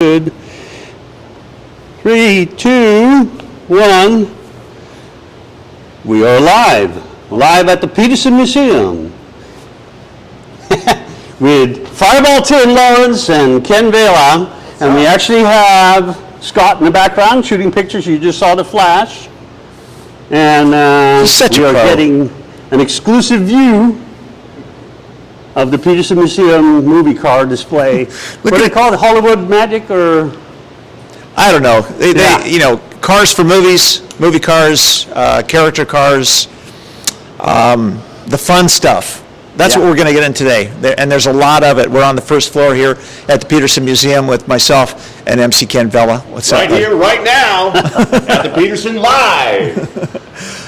Good. 3, 2, 1. We are live at the Petersen Museum with Fireball Tim Lawrence and Ken Vela, and we actually have Scott in the background shooting pictures. You just saw the flash, and we are getting an exclusive view of the Petersen Museum movie car display. What do they call it? Hollywood Magic, or? I don't know. They cars for movies, movie cars, character cars, the fun stuff. That's what we're going to get in today. And there's a lot of it. We're on the first floor here at the Petersen Museum with myself and MC Ken Vela. What's up? Right here, right now, at the Petersen Live.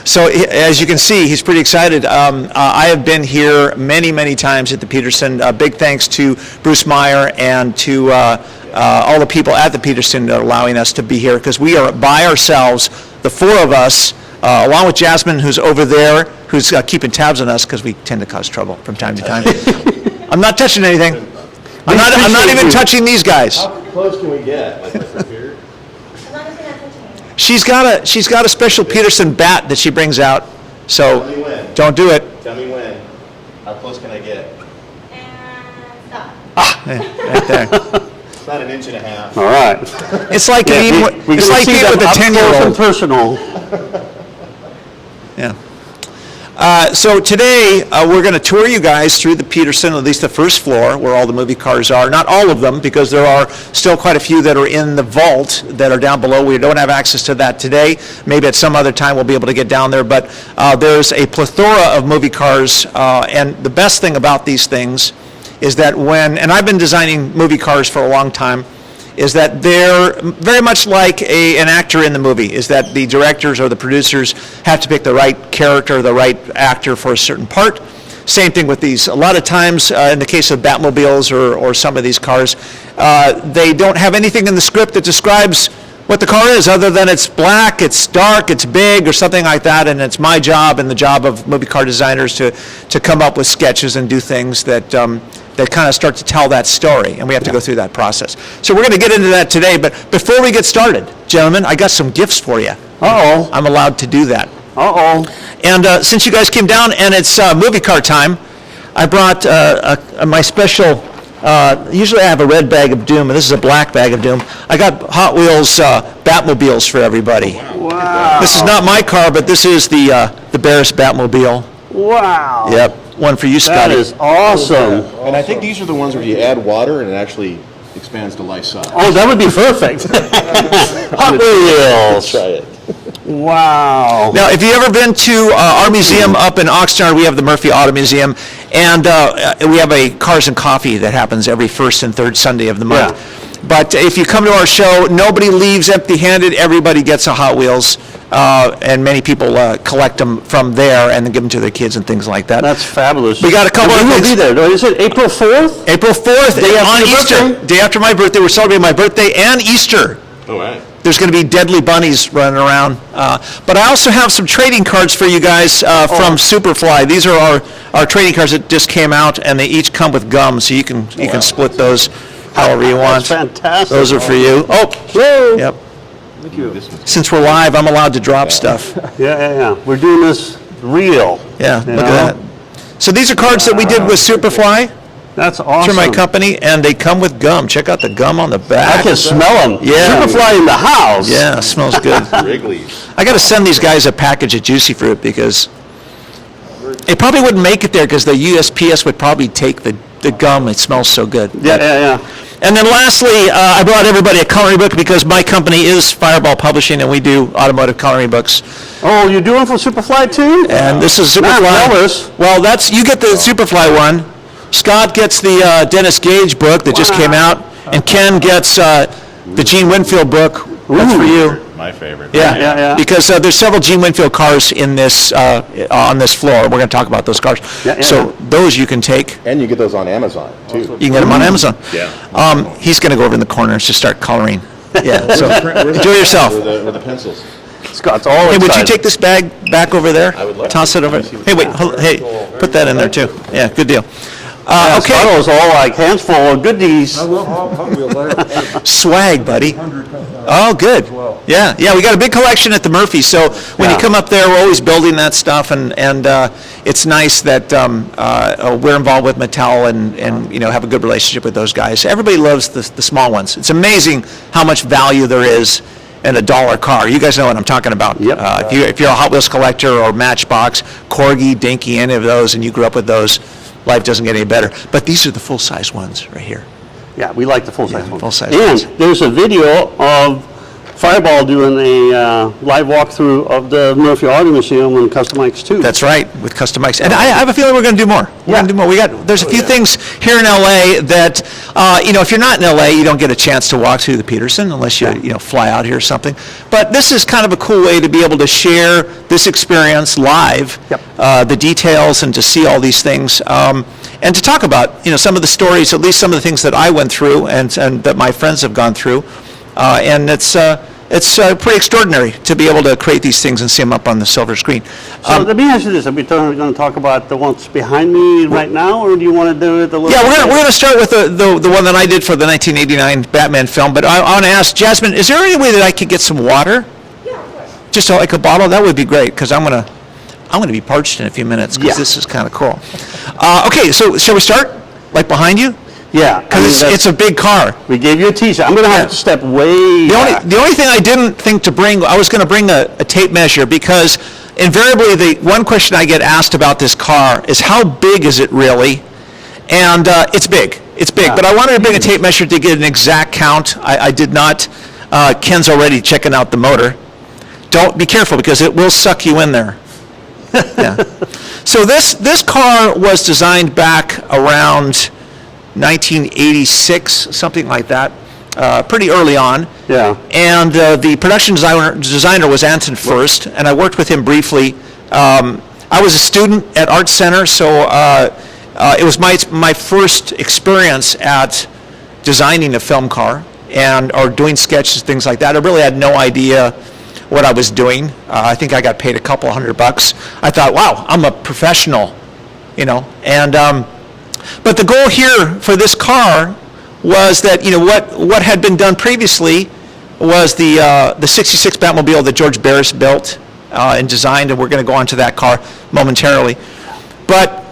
So as you can see, he's pretty excited. I have been here many, many times at the Petersen. Big thanks to Bruce Meyer and to all the people at the Petersen that are allowing us to be here, because we are by ourselves, the four of us, along with Jasmine, who's over there, who's keeping tabs on us because we tend to cause trouble from time to time. I'm not touching anything. I'm not even touching these guys. How close can we get? Like right here? She's got a special Petersen bat that she brings out, so Tell me when. don't do it. Tell me when. How close can I get? And stop. Right there. It's not an inch and a half. All right. It's like eating with a up close and 10-year-old. personal. Yeah. So today we're going to tour you guys through the Petersen, at least the first floor where all the movie cars are. Not all of them, because there are still quite a few that are in the vault that are down below. We don't have access to that today. Maybe at some other time we'll be able to get down there. But there's a plethora of movie cars, and the best thing about these things is that and I've been designing movie cars for a long time, is that they're very much like an actor in the movie, is that the directors or the producers have to pick the right character, the right actor for a certain part. Same thing with these. A lot of times, in the case of Batmobiles or some of these cars, they don't have anything in the script that describes what the car is, other than it's black, it's dark, it's big, or something like that, and it's my job and the job of movie car designers to come up with sketches and do things that kind of start to tell that story, and we have to go through that process. So we're going to get into that today, but before we get started, gentlemen, I got some gifts for you. Uh-oh. I'm allowed to do that. Uh-oh. And since you guys came down and it's movie car time, I brought my special, usually I have a red bag of doom, and this is a black bag of doom. I got Hot Wheels Batmobiles for everybody. Wow. This is not my car, but this is the Barris Batmobile. Wow. Yep, one for you, Scotty. That is awesome. And I think these are the ones where you add water and it actually expands to life size. Oh, that would be perfect. Hot Wheels. Try it. Wow. Now, if you've ever been to our museum up in Oxnard, we have the Murphy Auto Museum, and we have a Cars and Coffee that happens every first and third Sunday of the month. Yeah. But if you come to our show, nobody leaves empty-handed. Everybody gets a Hot Wheels, and many people collect them from there and then give them to their kids and things like that. That's fabulous. We got a couple of of things. Be there. Is it April 4th? April 4th, Day after on your Easter. birthday? Day after my birthday. We're celebrating my birthday and Easter. All right. There's going to be deadly bunnies running around. But I also have some trading cards for you guys from Superfly. These are our trading cards that just came out, and they each come with gum, so you can split those however you want. That's fantastic. Those are for you. Oh, Whoa. yep. Thank you. Since we're live, I'm allowed to drop stuff. Yeah. We're doing this real. Yeah, You look know? at that. So these are cards that we did with Superfly That's awesome. through my company, and they come with gum. Check out the gum on the back. I can smell them. Yeah. Superfly in the house. Yeah, it smells good. Wrigley's. I got to send these guys a package of Juicy Fruit, because it probably wouldn't make it there because the USPS would probably take the gum. It smells so good. Yeah. And then lastly, I brought everybody a coloring book, because my company is Fireball Publishing, and we do automotive coloring books. Oh, you're doing for Superfly too? And this is Not Superfly. Elvis. Well, you get the Superfly one. Scott gets the Dennis Gage book that just came out, and Ken gets the Gene Winfield book. That's for you. My favorite. Yeah. Because there's several Gene Winfield cars in this on this floor. We're going to talk about those cars. Yeah. So those you can take. And you get those on Amazon, too. You can get them on Amazon. Yeah. He's going to go over in the corner and just start coloring. Yeah. So enjoy yourself. With the pencils. Scott's all Hey, excited. would you take this bag back over there? I would love Toss it over. Hey, wait. Hey, put that in there too. Yeah, good deal. Okay. Scuttle's all like hands full of goodies. I love Hot Wheels. I have Swag, buddy. 100 Oh, good. well. Yeah, we got a big collection at the Murphy. So when you Yeah. come up there, we're always building that stuff, and it's nice that we're involved with Mattel and have a good relationship with those guys. Everybody loves the small ones. It's amazing how much value there is in a dollar car. You guys know what I'm talking about. Yep. If you're a Hot Wheels collector or Matchbox, Corgi, Dinky, any of those, and you grew up with those, life doesn't get any better. But these are the full-size ones right here. Yeah, we like the full-size ones. full-size And ones. there's a video of Fireball doing a live walkthrough of the Murphy Auto Museum and Customikes too. That's right, with Customikes. And I have a feeling we're going to do more. We're going to do more. There's a few things here in LA that, if you're not in LA, you don't get a chance to walk through the Petersen unless you fly out here or something. But this is kind of a cool way to be able to share this experience live, the details, and to see all these things. And to talk about, some of the stories, at least some of the things that I went through and that my friends have gone through. And it's pretty extraordinary to be able to create these things and see them up on the silver screen. So let me ask you this: are we going to talk about the ones behind me right now, or do you want to do it a little? Yeah, we're going to start with the one that I did for the 1989 Batman film. But I want to ask Jasmine, is there any way that I could get some water? Yeah, of course. Just like a bottle? That would be great, because I'm going to be parched in a few minutes, because this is kind of cool. Okay, so shall we start? Like behind you? Yeah, Because it's a big car. we gave you a teaser. I'm going to have to step way back. The only thing I didn't think to bring, I was going to bring a tape measure, because invariably the one question I get asked about this car is how big is it really? And it's big. It's big. Yeah. But I wanted to bring a tape measure to get an exact count. I did not. Ken's already checking out the motor. Don't be careful, because it will suck you in there. Yeah. So this car was designed back around 1986, something like that, pretty early on. Yeah. And the production designer was Anton First, and I worked with him briefly. I was a student at Art Center, so it was my first experience at designing a film car or doing sketches, things like that. I really had no idea what I was doing. I think I got paid a couple $100. I thought, wow, I'm a professional, and but the goal here for this car was that, what had been done previously was the 66 Batmobile that George Barris built and designed, and we're going to go on to that car momentarily. But,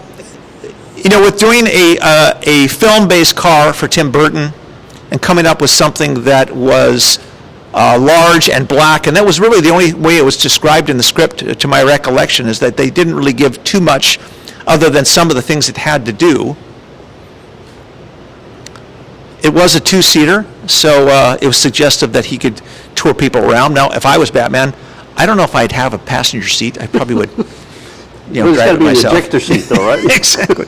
with doing a film-based car for Tim Burton and coming up with something that was large and black, and that was really the only way it was described in the script, to my recollection, is that they didn't really give too much other than some of the things it had to do. It was a two-seater, so it was suggestive that he could tour people around. Now, if I was Batman, I don't know if I'd have a passenger seat. I probably would, Well, it's got drive to it be myself. an ejector seat, though, right? Exactly,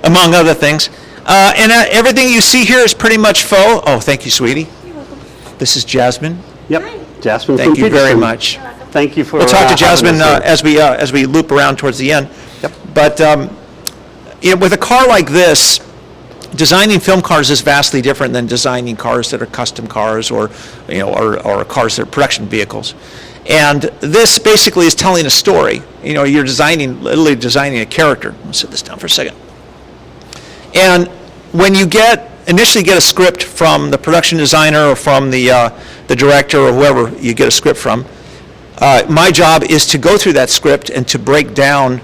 among other things. And everything you see here is pretty much faux. Oh, thank you, sweetie. You're welcome. This is Jasmine. Yep. Jasmine Thank from you very Petersen. much. Thank you for. We'll talk to having Jasmine us here. as we loop around towards the end. Yep. But with a car like this, designing film cars is vastly different than designing cars that are custom cars or cars that are production vehicles. And this basically is telling a story. You're literally designing a character. I'll sit this down for a second. And when you initially get a script from the production designer or from the director or whoever you get a script from, my job is to go through that script and to break down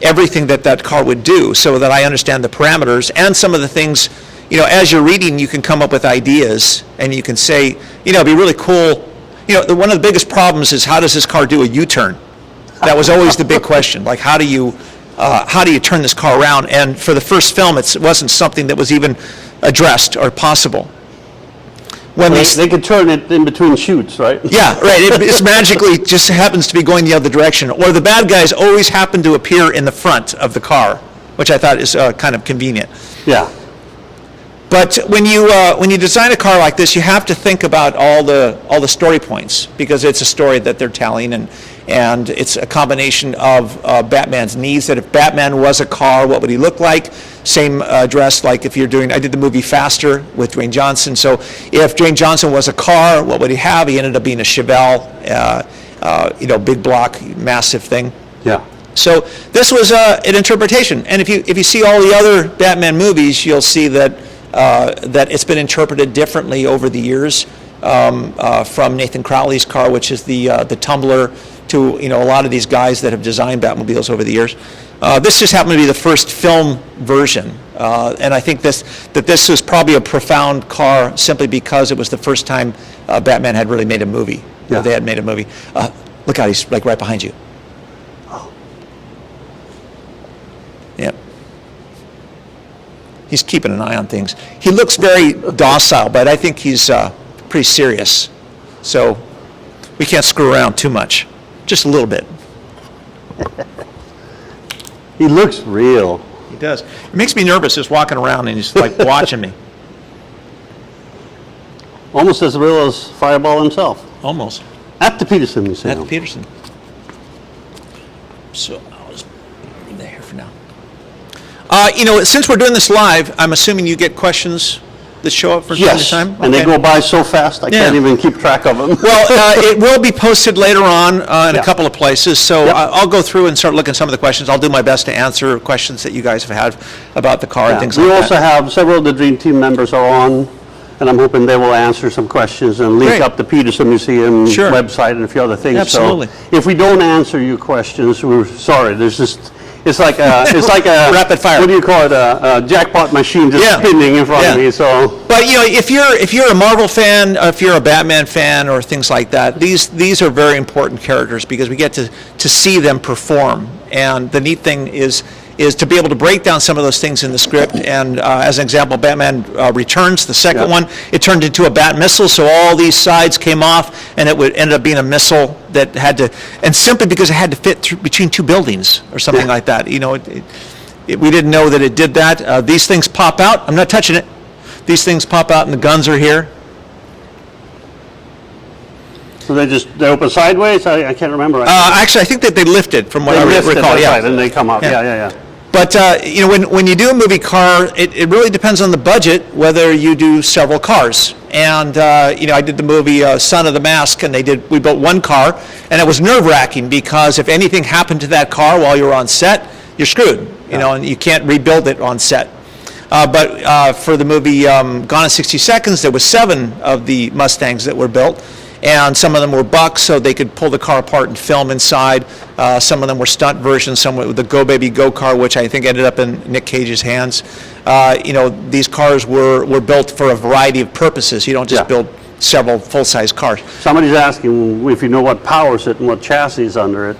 everything that car would do, so that I understand the parameters and some of the things. As you're reading, you can come up with ideas, and you can say, it'd be really cool. One of the biggest problems is, how does this car do a U-turn? That was always the big question. Like, how do you turn this car around? And for the first film, it wasn't something that was even addressed or possible. When They could turn it in between shoots, right? Yeah, right. It's magically just happens to be going the other direction. Or the bad guys always happen to appear in the front of the car, which I thought is kind of convenient. Yeah. But when you design a car like this, you have to think about all the story points, because it's a story that they're telling, and it's a combination of Batman's needs. That if Batman was a car, what would he look like? Same dress, like if you're doing. I did the movie Faster with Dwayne Johnson. So if Dwayne Johnson was a car, what would he have? He ended up being a Chevelle, big block, massive thing. Yeah. So this was an interpretation, and if you see all the other Batman movies, you'll see that that it's been interpreted differently over the years, from Nathan Crowley's car, which is the Tumbler, to a lot of these guys that have designed Batmobiles over the years. This just happened to be the first film version, and I think this was probably a profound car simply because it was the first time Batman had really made a movie. Yeah. They had made a movie. Look out, he's like right behind you. Yep. He's keeping an eye on things. He looks very docile, but I think he's pretty serious. So we can't screw around too much. Just a little bit. He looks real. He does. It makes me nervous just walking around and he's like watching me. Almost as real as Fireball himself. Almost. At the Petersen Museum. At the Petersen. So I'll just leave that here for now. Since we're doing this live, I'm assuming you get questions that show up from time to Yes, time? and they Okay. go by so fast, I can't even keep track of them. Well, it will be posted later on in Yeah. a couple of places, so Yep. I'll go through and start looking at some of the questions. I'll do my best to answer questions that you guys have had about the car and things like We that. also have several of the Dream Team members are on, and I'm hoping they will answer some questions and link Great. up the Petersen Museum Sure. website and a few other things. Absolutely. So if we don't answer your questions, we're sorry. There's just, it's like a Rapid fire. What do you call it? A jackpot machine just Yeah. spinning in front of Yeah. me. So But if you're a Marvel fan, if you're a Batman fan, or things like that, these are very important characters because we get to see them perform. And the neat thing is to be able to break down some of those things in the script. And as an example, Batman Returns, the second Yeah. one, it turned into a bat missile, so all these sides came off, and it would end up being a missile that had to, and simply because it had to fit through, between two buildings or something Yeah. like that. We didn't know that it did that. These things pop out. I'm not touching it. These things pop out, and the guns are here. so they open sideways. I can't remember. Actually, I think that they lifted from what They I lift it, recall. that's Yeah. right, and they come up. Yeah. Yeah. But when you do a movie car, it really depends on the budget whether you do several cars. And I did the movie Son of the Mask, and we built one car, and it was nerve-wracking because if anything happened to that car while you were on set, you're screwed. And you can't rebuild it on set. But for the movie Gone in 60 Seconds, there was 7 of the Mustangs that were built. And some of them were bucks, so they could pull the car apart and film inside. Some of them were stunt versions, some with the Go Baby Go car, which I think ended up in Nick Cage's hands. These cars were built for a variety of purposes. You don't just Yeah. build several full-size cars. Somebody's asking if you know what powers it and what chassis is under it.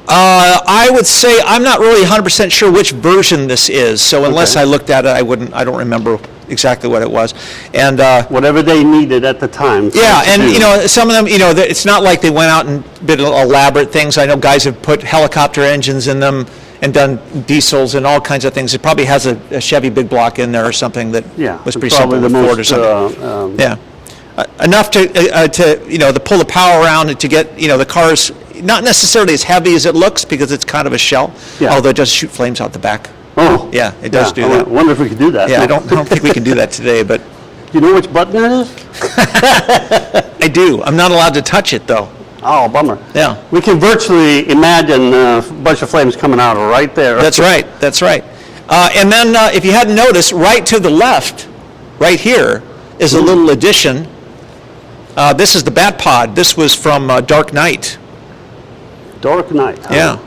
I would say I'm not really 100% sure which version this is, so unless Okay. I looked at it, I don't remember exactly what it was. And Whatever they needed at the time. yeah, to and do. some of them, it's not like they went out and did elaborate things. I know guys have put helicopter engines in them and done diesels and all kinds of things. It probably has a Chevy big block in there or something that Yeah, was it's pretty probably simple, the Ford or most, something. Yeah, enough to pull the power around and to get the cars not necessarily as heavy as it looks because it's kind of a shell. Yeah. Although it does shoot flames out the back. Oh. Yeah, it does do I that. wonder if we could do that. Yeah, I don't think we can do that today, but Do you know which button it is? I do. I'm not allowed to touch it though. Oh, bummer. Yeah. We can virtually imagine a bunch of flames coming out right there. That's right. That's right. And then, if you hadn't noticed, right to the left, right here, is a little addition. This is the Bat Pod. This was from Dark Knight. Dark Knight. Huh? Yeah.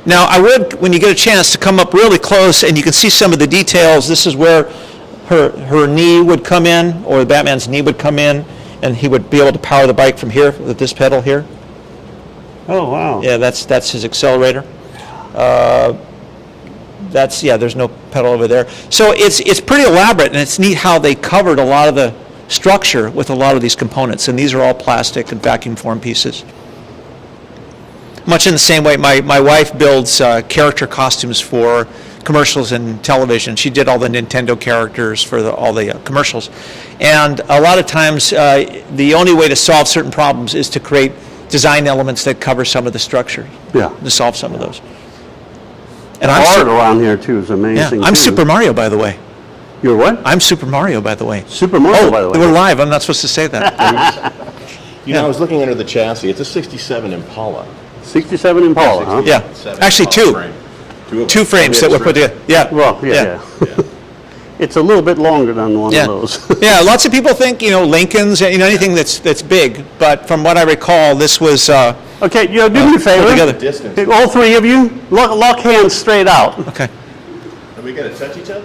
Now, I would, when you get a chance, to come up really close, and you can see some of the details. This is where her knee would come in, or Batman's knee would come in, and he would be able to power the bike from here with this pedal here. Oh, wow. Yeah, that's his accelerator. There's no pedal over there. So it's pretty elaborate, and it's neat how they covered a lot of the structure with a lot of these components, and these are all plastic and vacuum form pieces. Much in the same way, my wife builds character costumes for commercials and television. She did all the Nintendo characters for all the commercials. And a lot of times, the only way to solve certain problems is to create design elements that cover some of the structure. Yeah. To solve some of those. And art around here, too, is amazing, I'm too. Super Mario, by the way. You're what? I'm Super Mario, by the way. Super Mario, by the way. We're live. I'm not supposed to say that. I was looking under the chassis. It's a 67 Impala. 67 Impala, huh? Yeah, actually two. Two frames that were put together. Yeah. Well, yeah. It's a little bit longer than one Yeah. of those. Yeah, lots of people think, Lincolns, anything that's big, but from what I recall, this was, Okay, do me a favor. together. Distance. All three of you, lock hands straight out. okay. Are we gonna touch each other?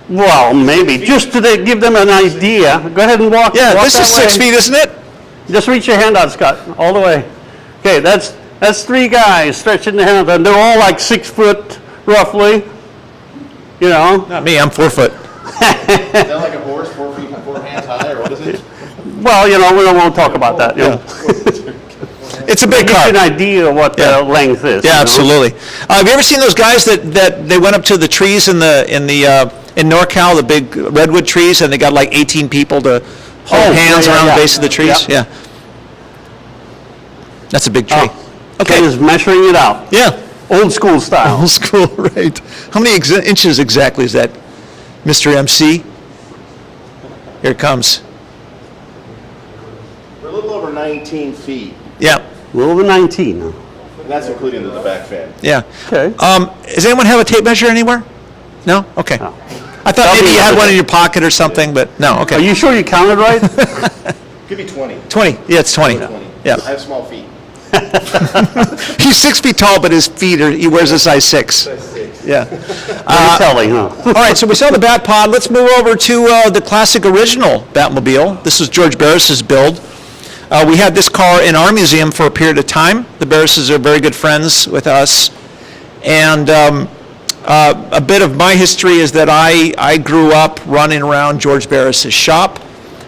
Well, maybe, just to give them an idea. Go ahead and walk. Yeah, walk this is that 6 way. feet, isn't it? Just reach your hand out, Scott, all the way. Okay, that's three guys stretching their hand out, and they're all like 6 foot, roughly. Not me, I'm 4 foot. Is that like a horse, 4 feet, 4 hands high, or what is it? Well, we won't talk about that. It's a big Give car. you an idea what the length is. Yeah, absolutely. Have you ever seen those guys that they went up to the trees in NorCal, the big redwood trees, and they got like 18 people to hold hands around the base of the trees? Yeah. That's a big tree. Okay, is measuring it out. Yeah. Old school style. Old school, right. How many inches exactly is that, Mr. MC? Here it comes. We're a little over 19 feet, Yeah, A little over 19. and that's including the back fan. yeah. Okay. Does anyone have a tape measure anywhere? No? Okay. No. I thought That'll maybe be you had another one in day. your pocket or something, but no, Are okay. you sure you counted right? Give me 20. 20, yeah, it's 20. 20. Yeah. I have small feet. He's 6 feet tall, but his feet he wears a size 6. Yeah. Very telling, huh? All right, so we saw the Bat Pod. Let's move over to the classic original Batmobile. This is George Barris's build. We had this car in our museum for a period of time. The Barrises are very good friends with us. And a bit of my history is that I grew up running around George Barris's shop.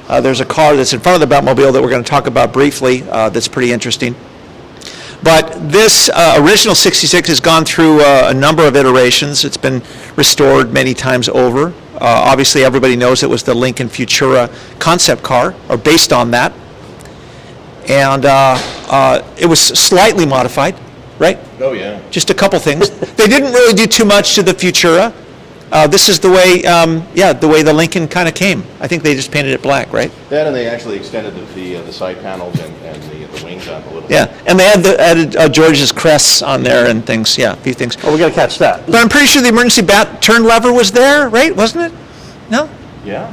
There's a car that's in front of the Batmobile that we're going to talk about briefly that's pretty interesting. But this original 66 has gone through a number of iterations. It's been restored many times over. Obviously, everybody knows it was the Lincoln Futura concept car, or based on that. And it was slightly modified, right? Oh, yeah. Just a couple things. They didn't really do too much to the Futura. This is the way, the way the Lincoln kind of came. I think they just painted it black, right? That, and they actually extended the side panels and the wings up a little bit. Yeah, and they added George's crests on there and things. Yeah, a few things. Oh, we got to catch that. But I'm pretty sure the emergency bat turn lever was there, right? Wasn't it? No? Yeah?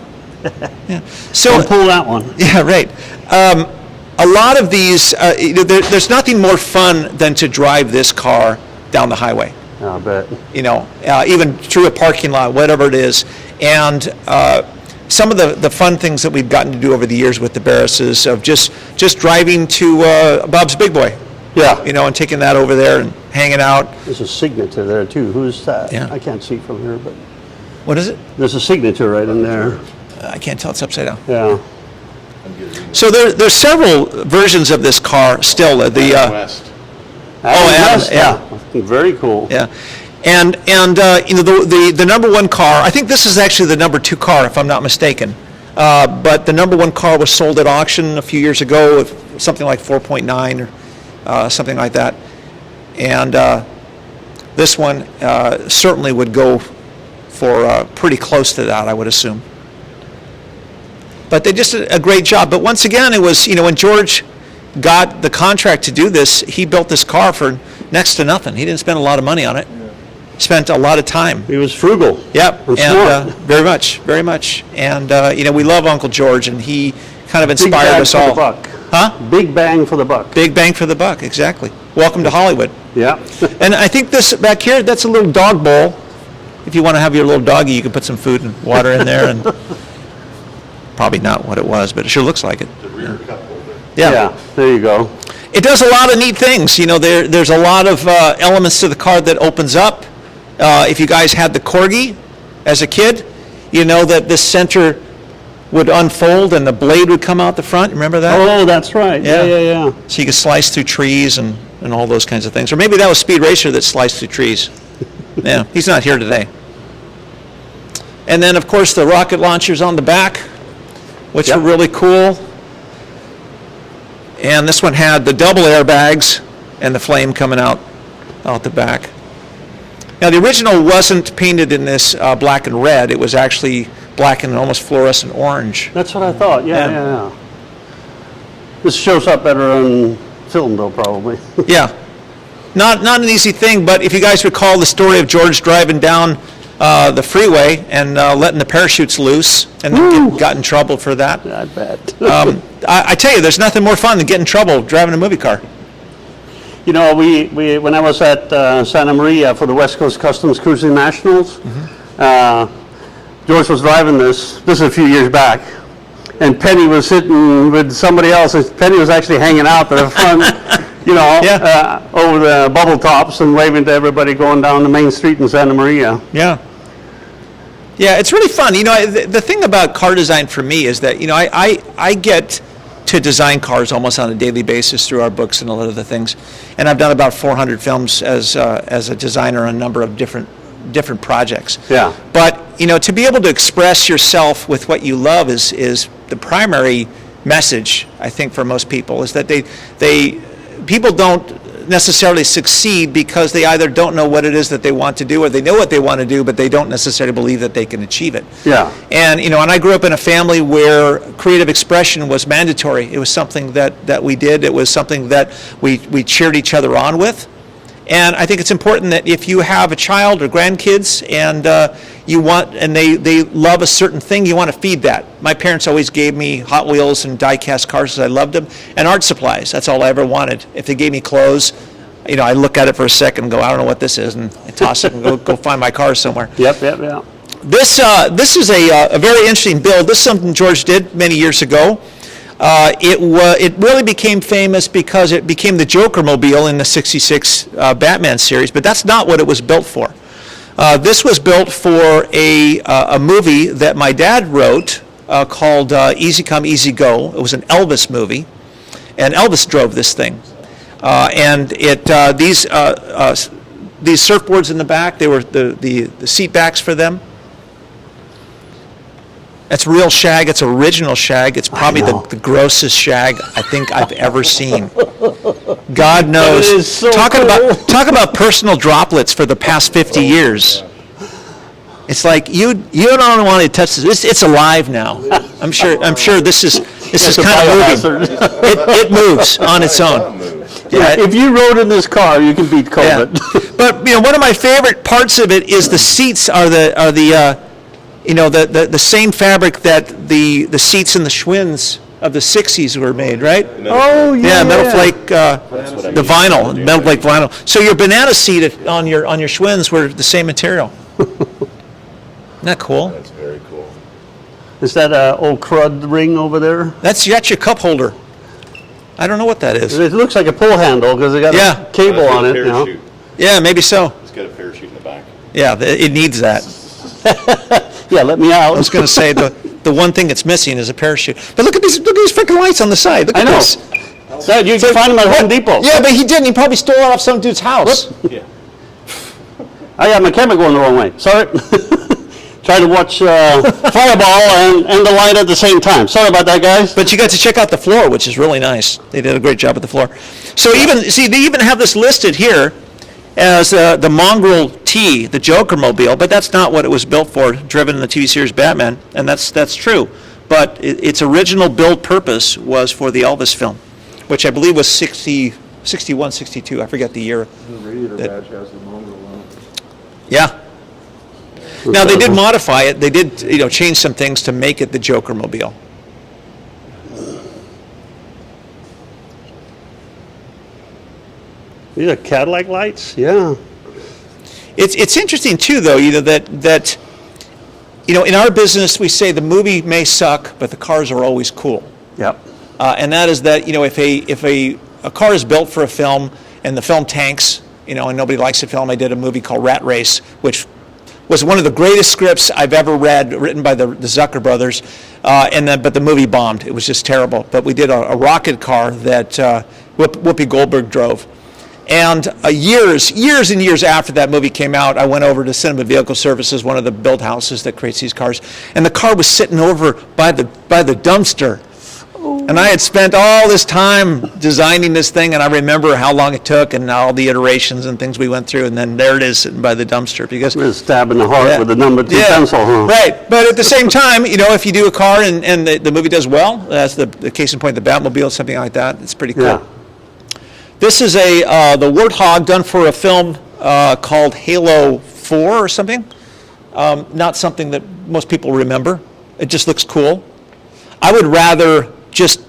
Yeah. So, Don't pull that one. yeah, right. A lot of these, there's nothing more fun than to drive this car down the highway. I bet. Even through a parking lot, whatever it is. And some of the fun things that we've gotten to do over the years with the Barrises of just driving to Bob's Big Boy, Yeah. and taking that over there and hanging out. There's a signature there, too. Who's that? Yeah. I can't see from here, but What is it? there's a signature right in there. I can't tell. It's upside down. Yeah. So there's several versions of this car still. West. Adam, West, yeah. Very cool. Yeah, and the number one car. I think this is actually the number 2 car, if I'm not mistaken. But the number 1 car was sold at auction a few years ago, with something like 4.9 or something like that. And this one certainly would go for pretty close to that, I would assume. But they just did a great job. But once again, it was, when George got the contract to do this, he built this car for next to nothing. He didn't spend a lot of money on it. Spent a lot of time. He was frugal. Yep, And and smart. very much, very much. And, we love Uncle George, and he kind of Big inspired bang us for all. the buck. Huh? Big bang for the buck. Big bang for the buck, exactly. Welcome to Hollywood. Yeah. And I think this back here, that's a little dog bowl. If you want to have your little doggy, you can put some food and water in there, and probably not what it was, but it sure looks like it. The rear cup holder. Yeah. There you go. It does a lot of neat things. There's a lot of elements to the car that opens up. If you guys had the Corgi as a kid, you know that this center would unfold and the blade would come out the front. Remember that? Oh, that's right. Yeah. Yeah. So you could slice through trees and all those kinds of things. Or maybe that was Speed Racer that sliced through trees. Yeah, he's not here today. And then, of course, the rocket launchers on the back, which Yep. were really cool. And this one had the double airbags and the flame coming out the back. Now, the original wasn't painted in this black and red. It was actually black and almost fluorescent orange. That's what I thought. Yeah. Yeah. This shows up better on film, though, probably. Yeah. Not an easy thing, but if you guys recall the story of George driving down the freeway and letting the parachutes loose and then got in trouble for that. I bet. I tell you, there's nothing more fun than getting in trouble driving a movie car. You know, we when I was at Santa Maria for the West Coast Customs Cruising Nationals, George was driving this is a few years back, and Penny was sitting with somebody else, and Penny was actually hanging out at the front, over the bubble tops and waving to everybody going down the main street in Santa Maria. Yeah. Yeah, it's really fun. You know, the thing about car design for me is that, you know, I get to design cars almost on a daily basis through our books and a lot of the things. And I've done about 400 films as a designer on a number of different projects. Yeah. But, you know, to be able to express yourself with what you love is the primary message, I think, for most people, is that people don't necessarily succeed because they either don't know what it is that they want to do, or they know what they want to do, but they don't necessarily believe that they can achieve it. Yeah. And, you know, and I grew up in a family where creative expression was mandatory. It was something that we did. It was something that we cheered each other on with. And I think it's important that if you have a child or grandkids and they love a certain thing, you want to feed that. My parents always gave me Hot Wheels and die-cast cars because I loved them, and art supplies. That's all I ever wanted. If they gave me clothes, you know, I look at it for a second and go, I don't know what this is, and I toss it and go find my car somewhere. Yep. This is a very interesting build. This is something George did many years ago. It really became famous because it became the Joker mobile in the '66 Batman series, but that's not what it was built for. This was built for a movie that my dad wrote called Easy Come, Easy Go. It was an Elvis movie, and Elvis drove this thing. And these surfboards in the back, they were the seat backs for them. It's real shag. It's original shag. It's probably the grossest shag I think I've ever seen. God knows. It is so talk cool. about personal droplets for the past 50 years. It's like you don't want to touch this. It's alive now. I'm sure this is kind of moving. It moves on its own. Yeah, if you rode in this car, you can beat COVID. Yeah. But, you know, one of my favorite parts of it is the seats are the same fabric that the seats in the Schwinn's of the 60s were made, right? Oh, yeah. Yeah, metal flake, the vinyl, metal flake vinyl. So your banana seat on your Schwinn's were the same material. Isn't that cool? That's very cool. Is that an old crud ring over there? That's your cup holder. I don't know what that is. It looks like a pull handle because it got a cable That's on a it. You know? parachute. Yeah, maybe so. It's got a parachute in the back. Yeah, it needs that. Yeah, let me out. I was going to say the one thing that's missing is a parachute. But look at these freaking lights on the side. Look at this. Dad, you can find them at Home Depot. Yeah, but he didn't. He probably stole it off some dude's house. Yeah. I got my camera going the wrong way. Sorry. Trying to watch Fireball and the light at the same time. Sorry about that, guys. But you got to check out the floor, which is really nice. They did a great job at the floor. So they even have this listed here as the Mongrel T, the Joker mobile, but that's not what it was built for, driven in the TV series Batman, and that's true. But its original build purpose was for the Elvis film, which I believe was 61, 62, I forget the year. The radiator badge has the mongrel on it. Yeah. Now they did modify it. They did, change some things to make it the Joker mobile. These are Cadillac lights? Yeah. It's interesting too, though, that in our business we say the movie may suck, but the cars are always cool. Yep. And that is that if a car is built for a film and the film tanks, and nobody likes the film. I did a movie called Rat Race, which was one of the greatest scripts I've ever read, written by the Zucker brothers, but the movie bombed. It was just terrible. But we did a rocket car that Whoopi Goldberg drove. And years and years after that movie came out, I went over to Cinema Vehicle Services, one of the build houses that creates these cars, and the car was sitting over by the dumpster. And I had spent all this time designing this thing, and I remember how long it took and all the iterations and things we went through, and then there it is sitting by the dumpster. Because We're stabbing the heart with the number 2 pencil, huh? Right. But at the same time, if you do a car and the movie does well, that's the case in point, the Batmobile, something like that, it's pretty cool. Yeah. This is the Warthog done for a film called Halo 4 or something. Not something that most people remember. It just looks cool. I would rather just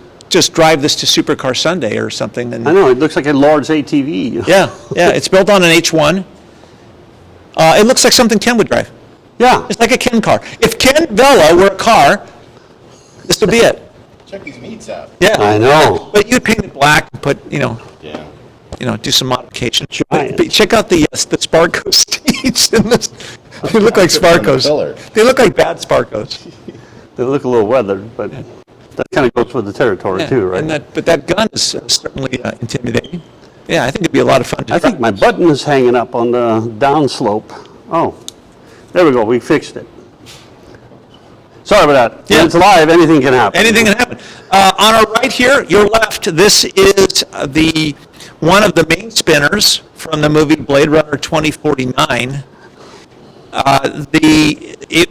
drive this to Supercar Sunday or something. I know, it looks like a large ATV. Yeah, it's built on an H1. It looks like something Ken would drive. Yeah. It's like a Ken car. If Ken Vela were a car, this would be it. Check these meats out. Yeah. I know. But you'd paint it black and put, Yeah. do some modification. Giant. But check out the Sparco seats in this. They look like Sparcos. Filler. They look like bad Sparcos. They look a little weathered, but that kind of goes with the territory too, right? But that gun is certainly intimidating. Yeah, I think it'd be a lot of fun to I think my button is hanging up on the downslope. Oh, there we go. We fixed it. Sorry about that. Yeah. When it's live, anything can happen. Anything can happen. On our right here, your left, this is one of the main spinners from the movie Blade Runner 2049.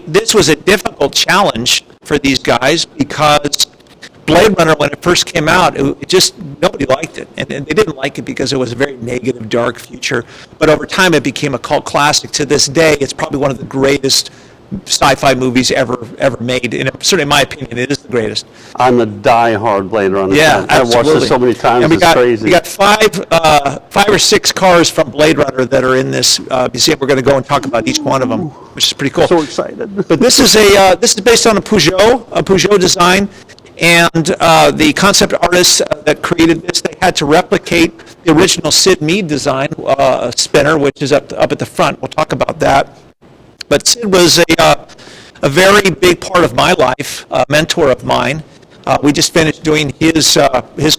This was a difficult challenge for these guys because Blade Runner, when it first came out, it just nobody liked it, and they didn't like it because it was a very negative, dark future. But over time, it became a cult classic. To this day, it's probably one of the greatest sci-fi movies ever made. And certainly, in my opinion, it is the greatest. I'm a die-hard Blade Runner Yeah, fan. I've watched this so many times. And we it's got, crazy. We got five or six cars from Blade Runner that are in this museum. We're going to go and talk about each one of them, which is pretty cool. So excited. But this is based on a Peugeot design, and the concept artists that created this, they had to replicate the original Sid Mead design spinner, which is up at the front. We'll talk about that. But Sid was a very big part of my life, a mentor of mine. We just finished doing his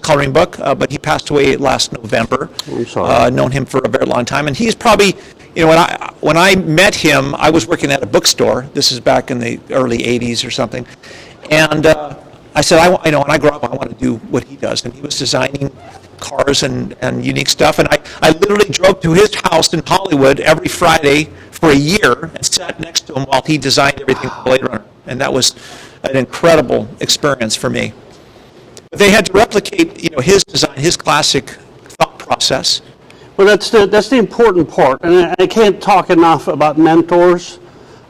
coloring book, but he passed away last November. I'm sorry. Known him for a very long time, and he's probably, when I met him, I was working at a bookstore. This is back in the early '80s or something, and I said, when I grow up, I want to do what he does, and he was designing cars and unique stuff, and I literally drove to his house in Hollywood every Friday for a year and sat next to him while he designed everything for Blade Runner, and that was an incredible experience for me. But they had to replicate, his design, his classic thought process. Well, that's the important part, and I can't talk enough about mentors.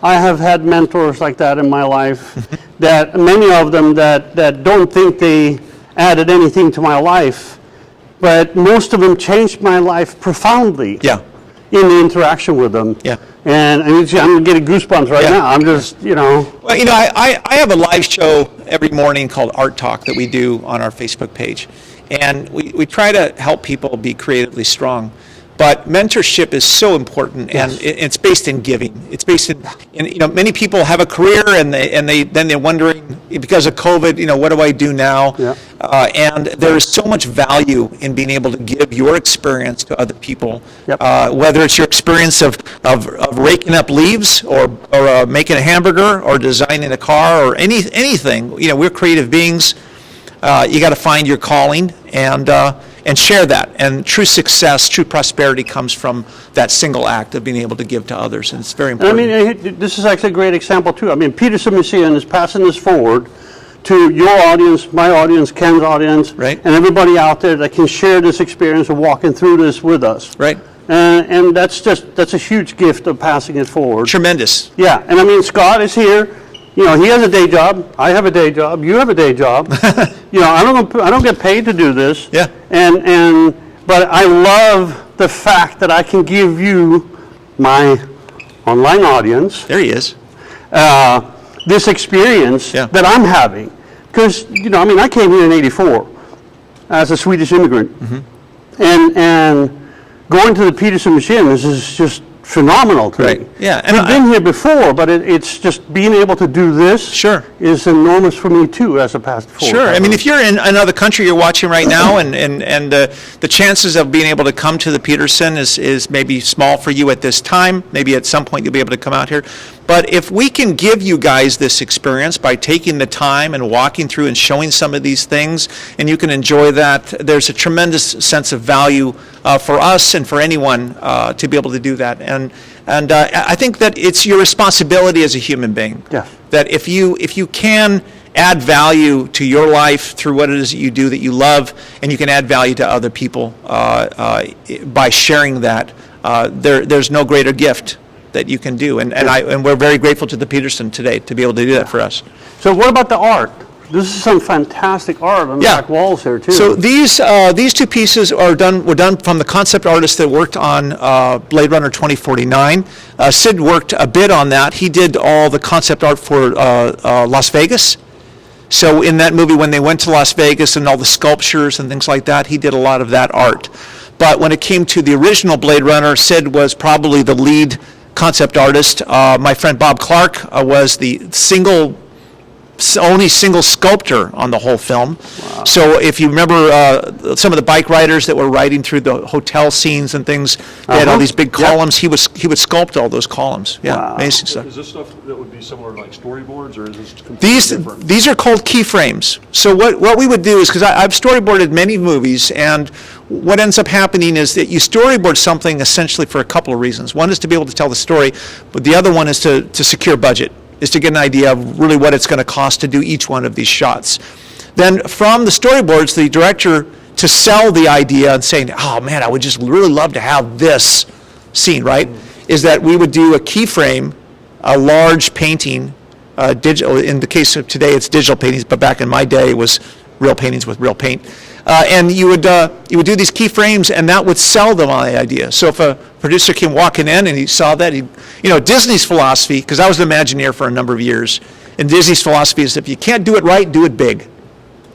I have had mentors like that in my life, that many of them that don't think they added anything to my life, but most of them changed my life profoundly. Yeah. In the interaction with them. Yeah. And I'm getting goosebumps right now. I'm just, Well, I have a live show every morning called Art Talk that we do on our Facebook page. And we try to help people be creatively strong. But mentorship is so important, and it's based in giving. It's based in many people have a career, and they're wondering, because of COVID, what do I do now? Yeah. And there is so much value in being able to give your experience to other people. Yep. Whether it's your experience of raking up leaves, or making a hamburger, or designing a car, or anything. We're creative beings. You got to find your calling and share that. And true success, true prosperity comes from that single act of being able to give to others, and it's very important. This is actually a great example too. Petersen Machine is passing this forward to your audience, my audience, Ken's audience, Right. and everybody out there that can share this experience of walking through this with us. Right. And that's a huge gift of passing it forward. Tremendous. Yeah, and Scott is here. He has a day job. I have a day job. You have a day job. I don't get paid to do this. Yeah. But I love the fact that I can give you, my online audience, There he is. this experience Yeah. that I'm having. Because I came here in '84 as a Swedish immigrant, and going to the Petersen Machine, this is just phenomenal to Right. me. Yeah, I've been here before, but it's just being able to do this. Sure. Is enormous for me too, as a past forward. Sure. If you're in another country you're watching right now, and the chances of being able to come to the Petersen is maybe small for you at this time. Maybe at some point you'll be able to come out here. But if we can give you guys this experience by taking the time and walking through and showing some of these things, and you can enjoy that, there's a tremendous sense of value for us and for anyone to be able to do that. And I think that it's your responsibility as a human being. Yes. That if you can add value to your life through what it is that you do that you love, and you can add value to other people by sharing that. There's no greater gift that you can do, and we're very grateful to the Petersen today to be able to do that for us. So what about the art? This is some fantastic art on the back walls here too. So these two pieces were done from the concept artist that worked on Blade Runner 2049. Sid worked a bit on that. He did all the concept art for Las Vegas. So in that movie, when they went to Las Vegas and all the sculptures and things like that, he did a lot of that art. But when it came to the original Blade Runner, Sid was probably the lead concept artist. My friend Bob Clark was the only single sculptor on the whole film. Wow. So if you remember some of the bike riders that were riding through the hotel scenes and things, they had all these big columns. He would sculpt all those columns. Yeah, wow. Amazing stuff. Is this stuff that would be similar to like storyboards, or is this completely different? These are called keyframes. So what we would do is, because I've storyboarded many movies, and what ends up happening is that you storyboard something essentially for a couple of reasons. One is to be able to tell the story, but the other one is to secure budget, is to get an idea of really what it's going to cost to do each one of these shots. Then from the storyboards, the director to sell the idea and saying, oh man, I would just really love to have this scene, right? Is that we would do a keyframe, a large painting, digital. In the case of today, it's digital paintings, but back in my day, it was real paintings with real paint. And you would do these keyframes, and that would sell them on the idea. So if a producer came walking in and he saw that, Disney's philosophy, because I was an Imagineer for a number of years, and Disney's philosophy is if you can't do it right, do it big.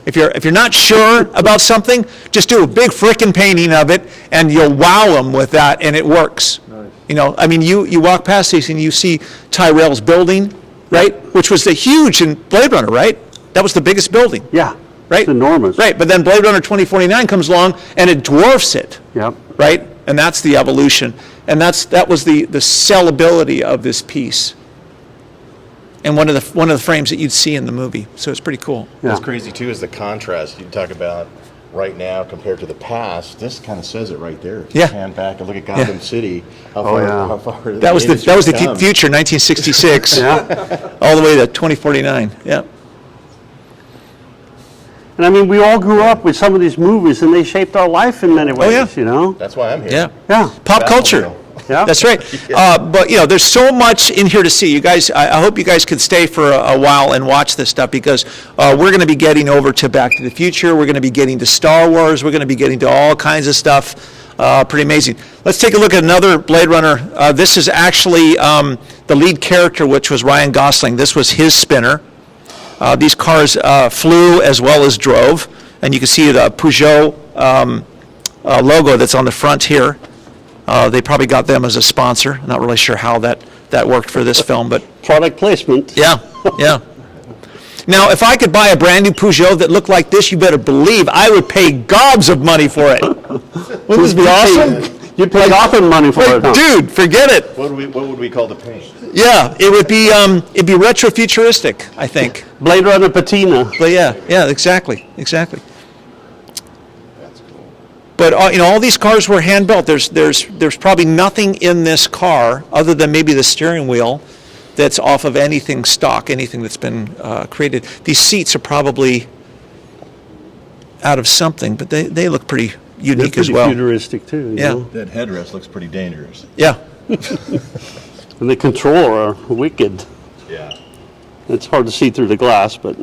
If you're not sure about something, just do a big frickin' painting of it, and you'll wow them with that, and it works. Nice. You walk past these and you see Tyrell's building, right, which was the huge in Blade Runner, right? That was the biggest building. Yeah. Right? It's enormous. Right, but then Blade Runner 2049 comes along and it dwarfs it. Yep. Right? And that's the evolution. And that was the sellability of this piece. And one of the frames that you'd see in the movie. So it's pretty cool. Yeah. What's crazy too is the contrast. You talk about right now compared to the past. This kind of says it right there. If you pan back and look at Gotham City, how far that was the future, 1966. Yeah. All the way to 2049. Yeah. And we all grew up with some of these movies, and they shaped our life in many ways, That's why I'm here. Yeah. Yeah. Pop culture. Yeah. That's right. But there's so much in here to see. You guys, I hope you guys can stay for a while and watch this stuff, because we're going to be getting over to Back to the Future. We're going to be getting to Star Wars. We're going to be getting to all kinds of stuff. Pretty amazing. Let's take a look at another Blade Runner. This is actually the lead character, which was Ryan Gosling. This was his spinner. These cars flew as well as drove, and you can see the Peugeot logo that's on the front here. They probably got them as a sponsor. Not really sure how that worked for this film, but product placement. Yeah. Now, if I could buy a brand new Peugeot that looked like this, you better believe I would pay gobs of money for it. Wouldn't this be awesome? You'd pay Gotham money for it, huh? Dude, forget it. What would we call the paint? Yeah, it would be it'd be retro-futuristic, I think. Blade Runner patina. But yeah, exactly. That's cool. But all these cars were hand built. There's probably nothing in this car other than maybe the steering wheel that's off of anything stock, anything that's been created. These seats are probably out of something, but they look pretty unique as well. Futuristic too. Yeah. That headrest looks pretty dangerous. Yeah. And the controller are wicked. Yeah. It's hard to see through the glass, but.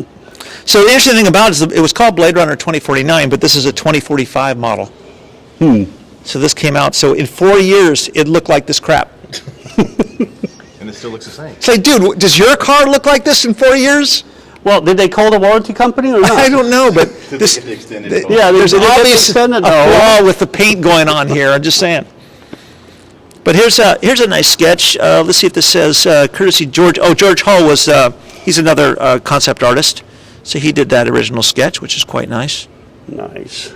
So the interesting thing about it is it was called Blade Runner 2049, but this is a 2045 model. So this came out. So in 4 years, it looked like this crap. And it still looks the same. It's like, dude, does your car look like this in 4 years? Well, did they call the warranty company or not? I don't know, but There's there's an obvious flaw with the paint going on here. I'm just saying. But here's a nice sketch. Let's see if this says courtesy George. Oh, George Hull was he's another concept artist, so he did that original sketch, which is quite nice. Nice.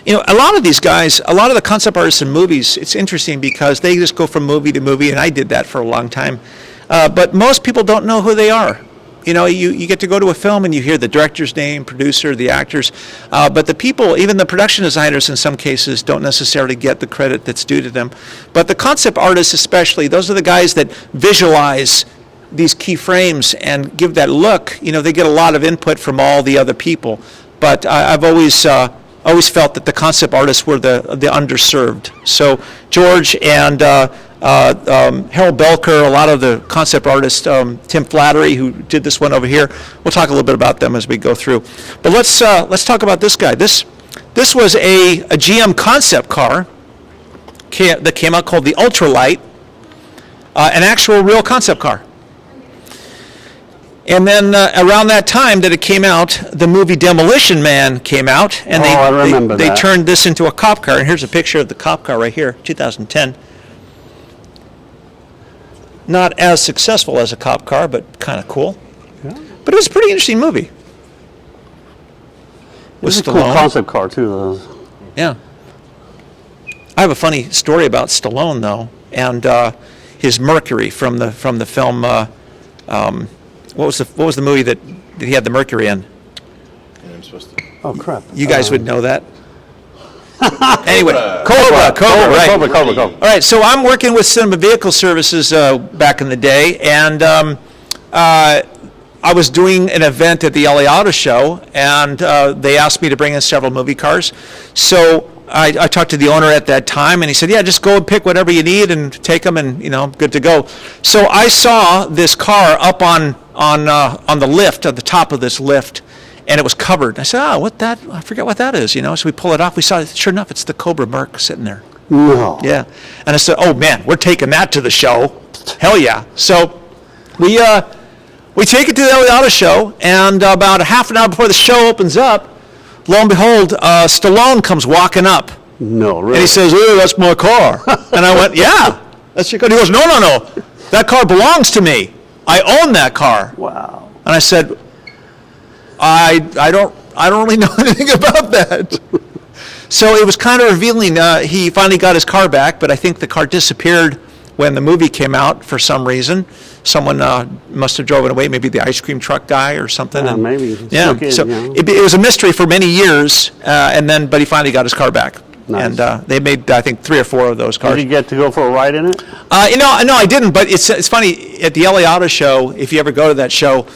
A lot of these guys, a lot of the concept artists in movies, it's interesting because they just go from movie to movie, and I did that for a long time. But most people don't know who they are. You get to go to a film and you hear the director's name, producer, the actors, but the people, even the production designers in some cases, don't necessarily get the credit that's due to them. But the concept artists especially, those are the guys that visualize these key frames and give that look, they get a lot of input from all the other people. But I've always felt that the concept artists were the underserved. So George and Harold Belker, a lot of the concept artists, Tim Flattery, who did this one over here. We'll talk a little bit about them as we go through. But let's talk about this guy. This was a GM concept car that came out called the Ultralight, an actual real concept car. And then around that time that it came out, the movie Demolition Man came out, and they turned this into a cop car. And here's a picture of the cop car right here, 2010. Not as successful as a cop car, but kind of cool. Yeah. But it was a pretty interesting movie. It's a cool concept car too, though. Yeah. I have a funny story about Stallone though, and his Mercury from the film. What was the movie that he had the Mercury in? Oh crap! You guys would know that. Anyway, Cobra, right? Cobra. All right, so I'm working with Cinema Vehicle Services back in the day, and I was doing an event at the LA Auto Show, and they asked me to bring in several movie cars. So I talked to the owner at that time, and he said, "Yeah, just go and pick whatever you need and take them, and good to go." So I saw this car up on the lift, at the top of this lift, and it was covered. I said, I forget what that is, So we pull it off. We saw it. Sure enough, it's the Cobra Merc sitting there. No. Yeah. And I said, oh man, we're taking that to the show. Hell yeah. So we take it to the LA Auto Show, and about a half an hour before the show opens up, lo and behold, Stallone comes walking up. No, really? And he says, "Oh, that's my car." And I went, "Yeah, that's your car." He goes, No. That car belongs to me. I own that car. Wow. And I said, I don't really know anything about that. So it was kind of revealing. He finally got his car back, but I think the car disappeared when the movie came out for some reason. Someone must have driven away, maybe the ice cream truck guy or something. Yeah, maybe. Yeah. It was a mystery for many years, but he finally got his car back. Nice. And they made, I think, 3 or 4 of those cars. Did you get to go for a ride in it? No, I didn't. But it's funny, at the LA Auto Show, if you ever go to that show,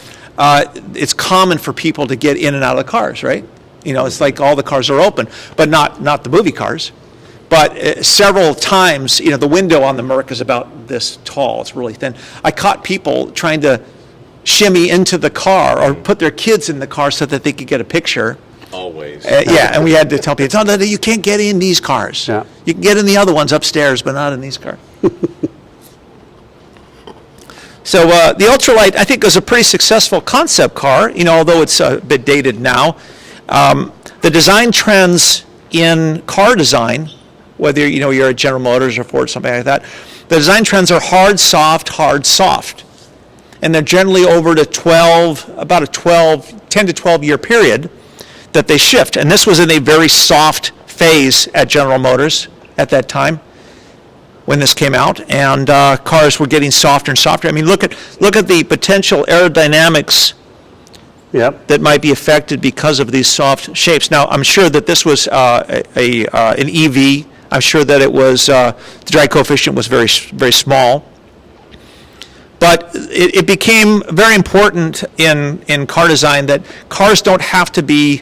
it's common for people to get in and out of the cars, right? It's like all the cars are open, but not the movie cars. But several times, the window on the Merc is about this tall. It's really thin. I caught people trying to shimmy into the car or put their kids in the car so that they could get a picture. Always. And we had to tell people, no, you can't get in these cars. Yeah. You can get in the other ones upstairs, but not in these cars. So the Ultralight, I think, was a pretty successful concept car, although it's a bit dated now. The design trends in car design, whether you're at General Motors or Ford, something like that, the design trends are hard, soft. And they're generally over to 10 to 12 year period that they shift. And this was in a very soft phase at General Motors at that time when this came out, and cars were getting softer and softer. I mean, look at the potential aerodynamics that might be affected because of these soft shapes. Now, I'm sure that this was an EV. I'm sure that it was the drag coefficient was very, very small. But it became very important in car design that cars don't have to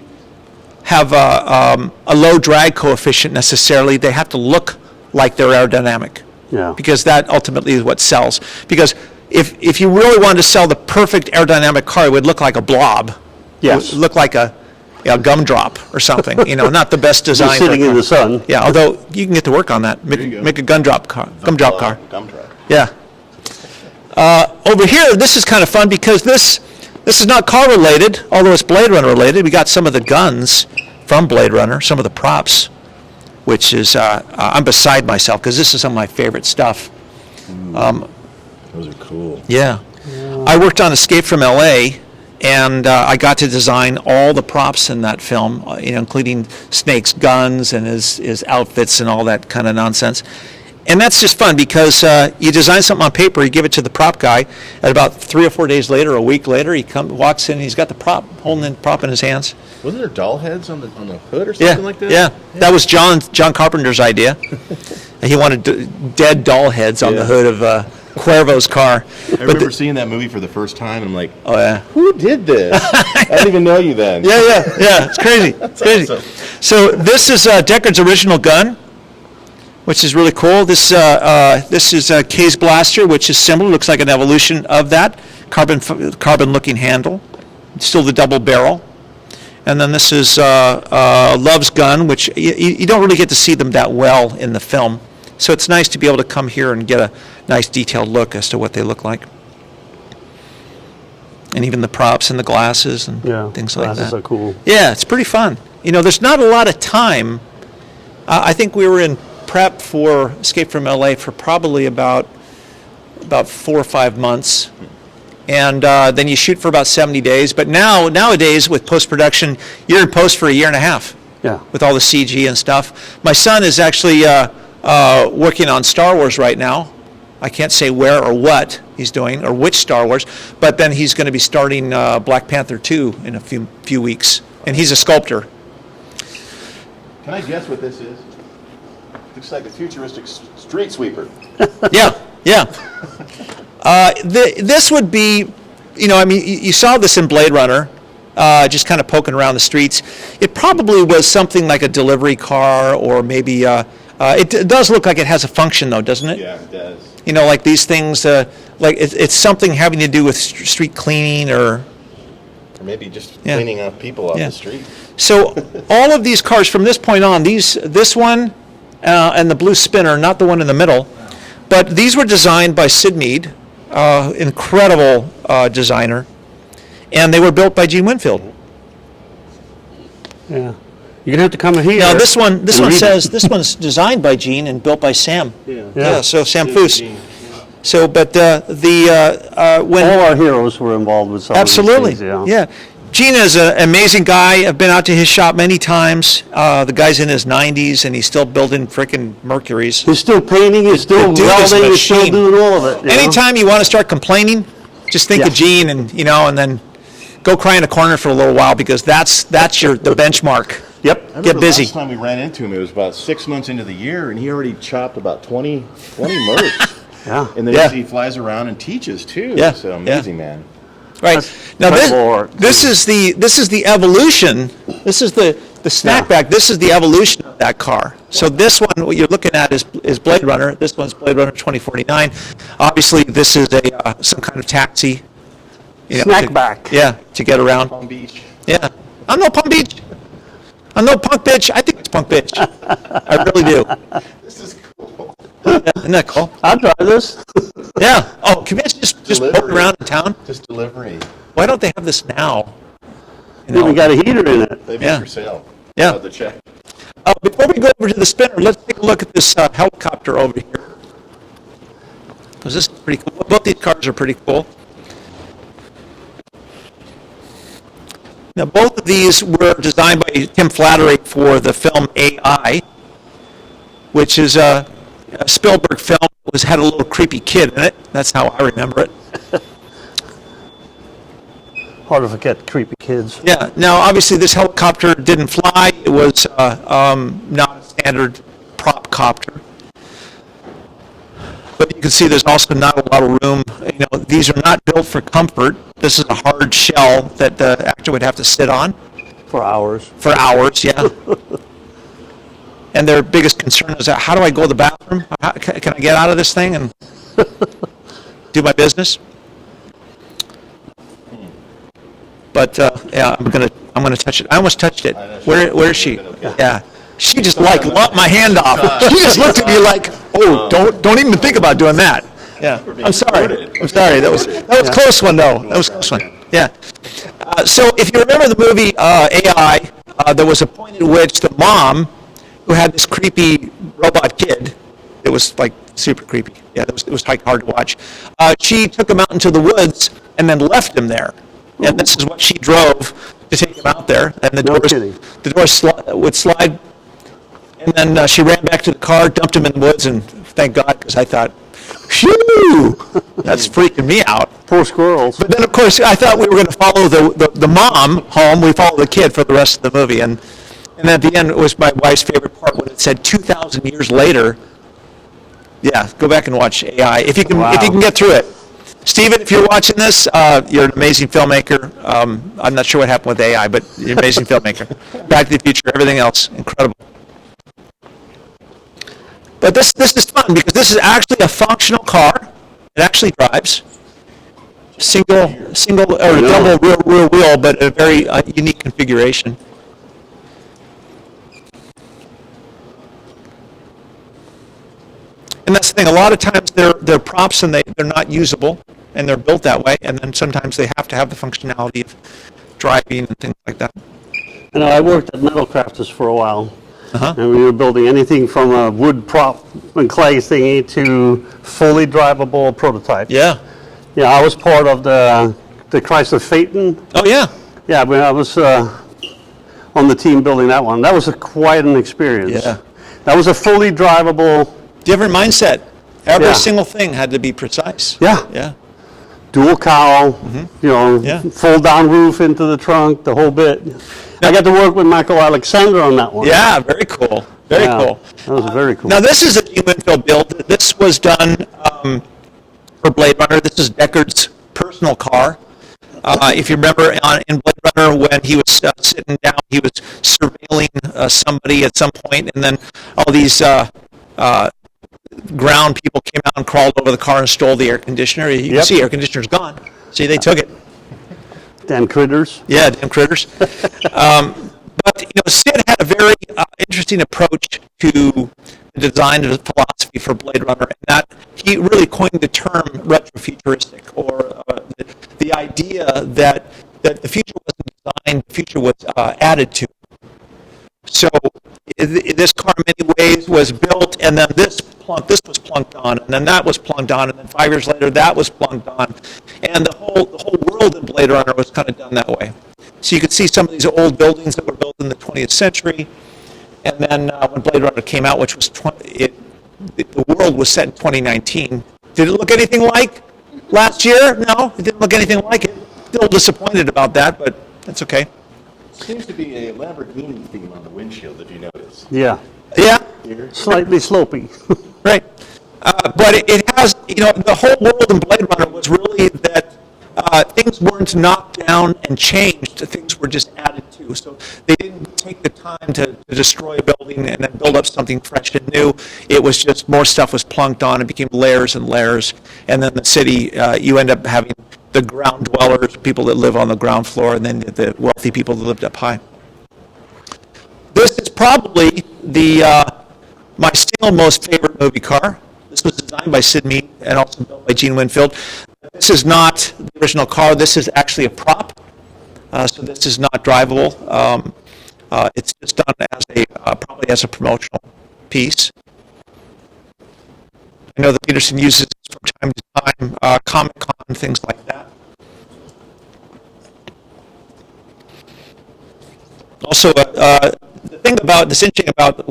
have a low drag coefficient necessarily. They have to look like they're aerodynamic. Yeah. Because that ultimately is what sells. Because if you really wanted to sell the perfect aerodynamic car, it would look like a blob. Yes. It would look like a gumdrop or something. Not the best design. Sitting in the sun. Yeah, although you can get to work on that. Make a gumdrop car. Gumdrop. Yeah. Over here, this is kind of fun because this is not car related, although it's Blade Runner related. We got some of the guns from Blade Runner, some of the props, which is, I'm beside myself because this is some of my favorite stuff. Those are cool. Yeah. I worked on Escape from L.A., and I got to design all the props in that film, including Snake's guns and his outfits and all that kind of nonsense. And that's just fun because you design something on paper, you give it to the prop guy, and about 3 or 4 days later, a week later, he walks in, and he's got the prop, holding the prop in his hands. Wasn't there doll heads on the hood or something like that? Yeah, that was John Carpenter's idea. He wanted dead doll heads on the hood of Cuervo's car. I remember seeing that movie for the first time, and I'm like, Oh yeah. who did this? I didn't even know you then. Yeah. It's crazy. It's crazy. awesome. So this is Deckard's original gun, which is really cool. This is Kay's blaster, which is similar. Looks like an evolution of that carbon-looking handle. Still the double barrel. And then this is Love's gun, which you don't really get to see them that well in the film. So it's nice to be able to come here and get a nice detailed look as to what they look like. And even the props and the glasses and things like that. Glasses are cool. Yeah, it's pretty fun. There's not a lot of time. I think we were in prep for Escape from LA for probably about 4 or 5 months. And then you shoot for about 70 days. But nowadays, with post-production, you're in post for a year and a half. Yeah. With all the CG and stuff. My son is actually working on Star Wars right now. I can't say where or what he's doing or which Star Wars, but then he's going to be starting Black Panther 2 in a few weeks. And he's a sculptor. Can I guess what this is? Looks like a futuristic street sweeper. Yeah. This would be, you saw this in Blade Runner, just kind of poking around the streets. It probably was something like a delivery car, or maybe, it does look like it has a function though, doesn't it? Yeah, it does. Like these things, like it's something having to do with street cleaning or maybe just cleaning up people off the street. So all of these cars from this point on, this one and the blue Spinner, not the one in the middle, but these were designed by Sid Mead, incredible designer, and they were built by Gene Winfield. Yeah. You're gonna have to come here. Now this one says this one's designed by Gene and built by Sam. Yeah. So Sam Foose. So, but when all our heroes were involved with some absolutely, of these things, yeah. Gene is an amazing guy. I've been out to his shop many times. The guy's in his 90s and he's still building frickin' Mercuries. He's still painting. He's still welding. He's still doing all of it. Anytime you want to start complaining, just think of Gene and then go cry in a corner for a little while, because that's the benchmark. Yep. Get busy. Last time we ran into him, it was about 6 months into the year, and he already chopped about 20 Mercs. Yeah. And then he flies around and teaches too. Yeah. So amazing, man. Right. Now this is is the evolution. This is the snackback. This is the evolution of that car. So this one, what you're looking at is Blade Runner. This one's Blade Runner 2049. Obviously, this is some kind of taxi. Snackback. To get around. Palm Beach. Yeah. I'm no Palm Beach. I'm no punk bitch. I think it's punk bitch. I really do. This is cool. Isn't that cool? I'll try this. Yeah. Oh, can we just poke around in town? Just delivery. Why don't they have this now? We got a heater in it. They've been for sale. Yeah. The check. Before we go over to the Spinner, let's take a look at this helicopter over here. Because this is pretty cool. Both these cars are pretty cool. Now, both of these were designed by Tim Flattery for the film AI, which is a Spielberg film. Had a little creepy kid in it. That's how I remember it. Hard to forget creepy kids. Yeah. Now, obviously, this helicopter didn't fly. It was not a standard prop copter. But you can see there's also not a lot of room. These are not built for comfort. This is a hard shell that the actor would have to sit on. For hours. For hours, yeah. And their biggest concern is, how do I go to the bathroom? Can I get out of this thing and do my business? But I'm gonna touch it. I almost touched it. Where is she? Yeah. She just lopped my hand off. She just looked at me like, "Oh, don't even think about doing that." Yeah. I'm sorry. That was a close one though. That was a close one. Yeah. So if you remember the movie AI, there was a point at which the mom, who had this creepy robot kid, it was like super creepy. Yeah, it was like hard to watch. She took him out into the woods and then left him there. And this is what she drove to take him out there. And the doors would slide. And then she ran back to the car, dumped him in the woods, and thank God, because I thought, phew, that's freaking me out. Poor squirrels. But then, of course, I thought we were going to follow the mom home. We followed the kid for the rest of the movie. And at the end, it was my wife's favorite part when it said 2,000 years later. Yeah, go back and watch AI if you can. Wow. If you can get through it. Steven, if you're watching this, you're an amazing filmmaker. I'm not sure what happened with AI, but you're an amazing filmmaker. Back to the Future, everything else, incredible. But this is fun because this is actually a functional car. It actually drives. Single or double rear wheel, but a very unique configuration. And that's the thing. A lot of times they're props and they're not usable, and they're built that way. And then sometimes they have to have the functionality of driving and things like that. You know, I worked at Metal Crafters for a while, Uh-huh. and we were building anything from a wood prop and clay thingy to fully drivable prototype. Yeah. Yeah, I was part of the Chrysler Phaeton. Oh yeah. Yeah, when I was on the team building that one. That was quite an experience. Yeah. That was a fully drivable. Different mindset. Every Yeah. single thing had to be precise. Yeah. Yeah. Dual cowl, Yeah. full down roof into the trunk, the whole bit. I got to work with Michael Alexander on that one. Yeah. Very cool. Very Yeah, cool. That was very cool. Now this is a Gene Winfield build. This was done for Blade Runner. This is Deckard's personal car. If you remember in Blade Runner when he was sitting down, he was surveilling somebody at some point, and then all these ground people came out and crawled over the car and stole the air conditioner. You can Yep. see air conditioner's gone. See, they took it. Damn critters. Yeah, damn critters. But Sid had a very interesting approach to the design and the philosophy for Blade Runner, and that he really coined the term retrofuturistic, or the idea that the future wasn't designed, the future was added to. So this car in many ways was built, and then this was plunked on, and then that was plunked on, and then 5 years later that was plunked on, and the whole world in Blade Runner was kind of done that way. So you could see some of these old buildings that were built in the 20th century, and then when Blade Runner came out, which was the world was set in 2019. Did it look anything like last year? No, it didn't look anything like it. Still disappointed about that, but that's okay. Seems to be a Lamborghini theme on the windshield, if you notice. Yeah. Yeah. Slightly slopey. Right. But it has, the whole world in Blade Runner was really that things weren't knocked down and changed. Things were just added to. So they didn't take the time to destroy a building and then build up something fresh and new. It was just more stuff was plunked on. It became layers and layers. And then the city, you end up having the ground dwellers, people that live on the ground floor, and then the wealthy people that lived up high. This is probably my single most favorite movie car. This was designed by Sid Mead and also built by Gene Winfield. This is not the original car. This is actually a prop. So this is not drivable. It's just done as probably as a promotional piece. I know that Petersen uses this from time to time, Comic-Con, things like that. Also, the thing about this interesting about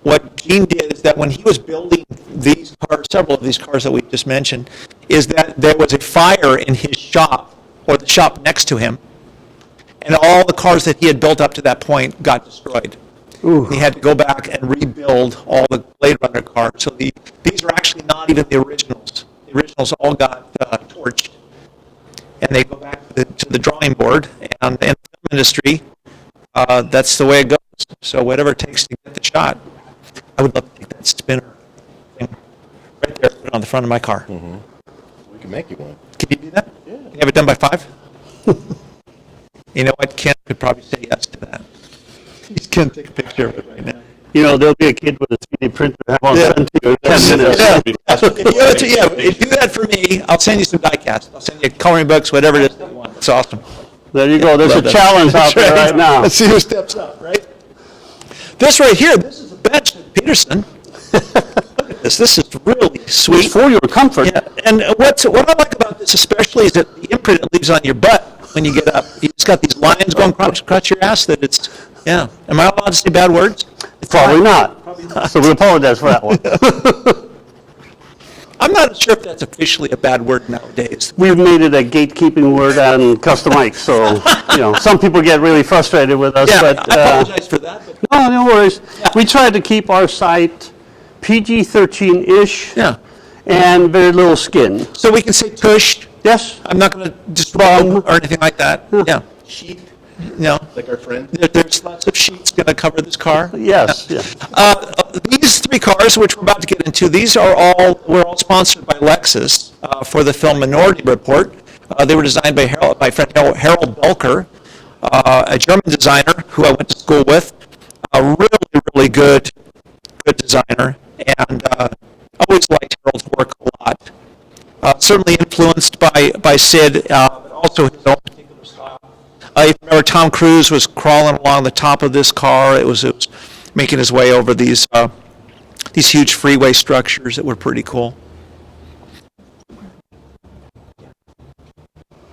what Gene did is that when he was building these cars, several of these cars that we just mentioned, is that there was a fire in his shop or the shop next to him, and all the cars that he had built up to that point got destroyed. Ooh. He had to go back and rebuild all the Blade Runner cars. So these are actually not even the originals. The originals all got torched, and they go back to the drawing board. And in the film industry, that's the way it goes. So whatever it takes to get the shot. I would love to take that spinner thing right there, put it on the front of my car. Mm-hmm. We can make you one. Can you do that? Yeah. Can you have it done by 5? You know what? Ken could probably say yes to that. He's going to take a picture of it right now. There'll be a kid with a 3D printer have on Yeah. send to you in 10 minutes. If you do that for me, I'll send you some die cast. I'll send you coloring books, whatever it is that you want. It's awesome. There you go. There's a Love that. challenge out That's there right now. Let's see who steps up, right? This right here, this is a bench at Petersen. Look at this. This is really sweet. It's for your comfort. Yeah, and what I like about this especially is that the imprint it leaves on your butt when you get up. It's got these lines going across your ass that it's, yeah. Am I allowed to say bad words? Probably not. So we apologize for that one. I'm not sure if that's officially a bad word nowadays. We've made it a gatekeeping word on Customikes, so some people get really frustrated with us. Yeah, but I apologize for that. But no worries. We try to keep our site PG-13-ish. Yeah. And very little skin. So we can say tush. Yes. I'm not going to describe or anything like that. Yeah. Sheet. No. Like our friend? There's lots of sheets going to cover this car. Yes. Yes. These three cars, which we're about to get into, were all sponsored by Lexus for the film Minority Report. They were designed by my friend Harold Belker, a German designer who I went to school with. A really, really good designer, and always liked Harold's work a lot. Certainly influenced by Sid, but also his own particular style. If you remember, Tom Cruise was crawling along the top of this car. It was making his way over these huge freeway structures that were pretty cool.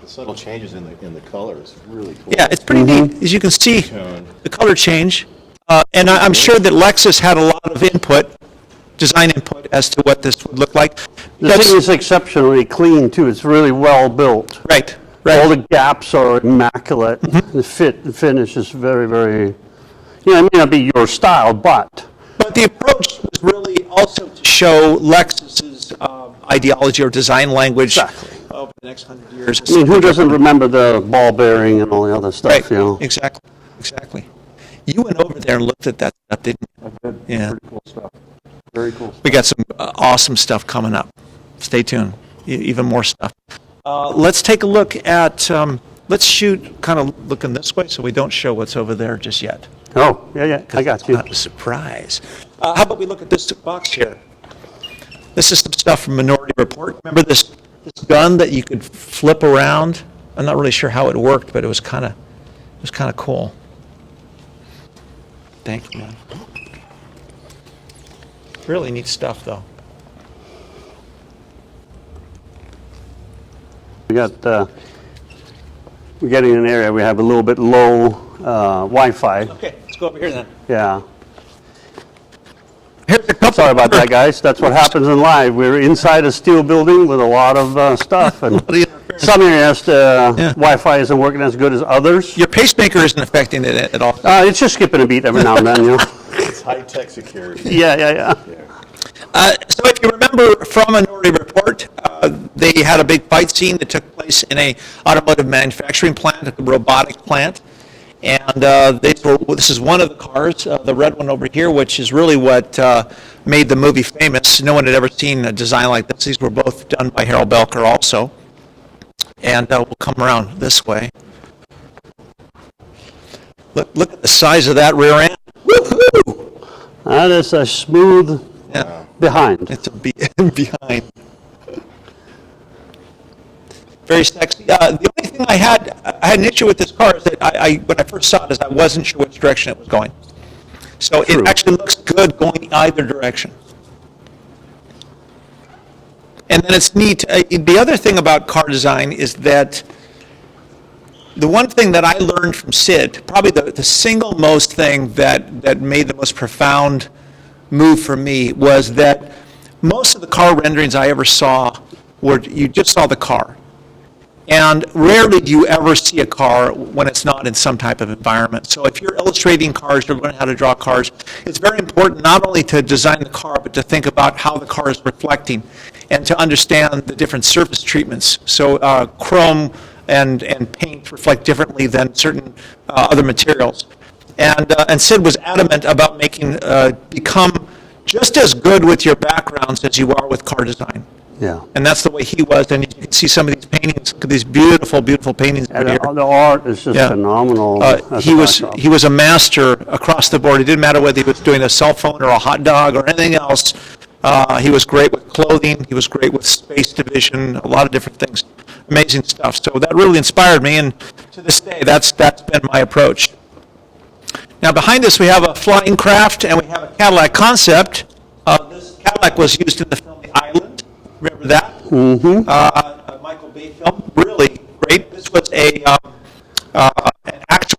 The subtle changes in the colors, really cool. Yeah, it's pretty neat. As you can see, the color change. And I'm sure that Lexus had a lot of design input as to what this would look like. The thing is exceptionally clean, too. It's really well built. Right. All the gaps are immaculate. The finish is very, very, it may not be your style, but. But the approach was really also to show Lexus's ideology or design language over the next 100 years. I mean, who doesn't remember the ball bearing and all the other stuff, Right. Exactly. You went over there and looked at that stuff, didn't you? I did. Yeah. Pretty cool stuff. Very cool stuff. We got some awesome stuff coming up. Stay tuned. Even more stuff. Let's take a look at, let's shoot kind of looking this way so we don't show what's over there just yet. Oh, yeah, I got you. Not a surprise. How about we look at this box here? This is some stuff from Minority Report. Remember this gun that you could flip around? I'm not really sure how it worked, but it was kind of cool. Thank you, man. Really neat stuff, though. We're getting an area we have a little bit low Wi-Fi. Okay, let's go over here then. Yeah. Here's a couple. Sorry about that, guys. That's what happens in live. We're inside a steel building with a lot of stuff, and some areas Wi-Fi isn't working as good as others. Your pacemaker isn't affecting it at all. It's just skipping a beat every now and then, It's high-tech security. Yeah. So if you remember from Minority Report, they had a big fight scene that took place in a automotive manufacturing plant, a robotics plant. And this is one of the cars, the red one over here, which is really what made the movie famous. No one had ever seen a design like this. These were both done by Harold Belker also. And we'll come around this way. Look at the size of that rear end. Woohoo! That is a smooth behind. It's a behind. Very sexy. The only thing I had an issue with this car is that when I first saw it, is I wasn't sure which direction it was going. So It actually looks good going either direction. And then it's neat. The other thing about car design is that the one thing that I learned from Sid, probably the single most thing that made the most profound move for me, was that most of the car renderings I ever saw were you just saw the car. And rarely do you ever see a car when it's not in some type of environment. So if you're illustrating cars, you're learning how to draw cars, it's very important not only to design the car, but to think about how the car is reflecting and to understand the different surface treatments. So chrome and paint reflect differently than certain other materials. And Sid was adamant about making become just as good with your backgrounds as you are with car design. Yeah. And that's the way he was. And you can see some of these paintings, look at these beautiful, beautiful paintings. And the art is just phenomenal. He was a master across the board. It didn't matter whether he was doing a cell phone or a hot dog or anything else. He was great with clothing. He was great with space division, a lot of different things. Amazing stuff. So that really inspired me. And to this day, that's been my approach. Now behind us we have a flying craft and we have a Cadillac concept. This Cadillac was used in the film The Island. Remember that? Mm-hmm. A Michael Bay film. Really great. This was an actual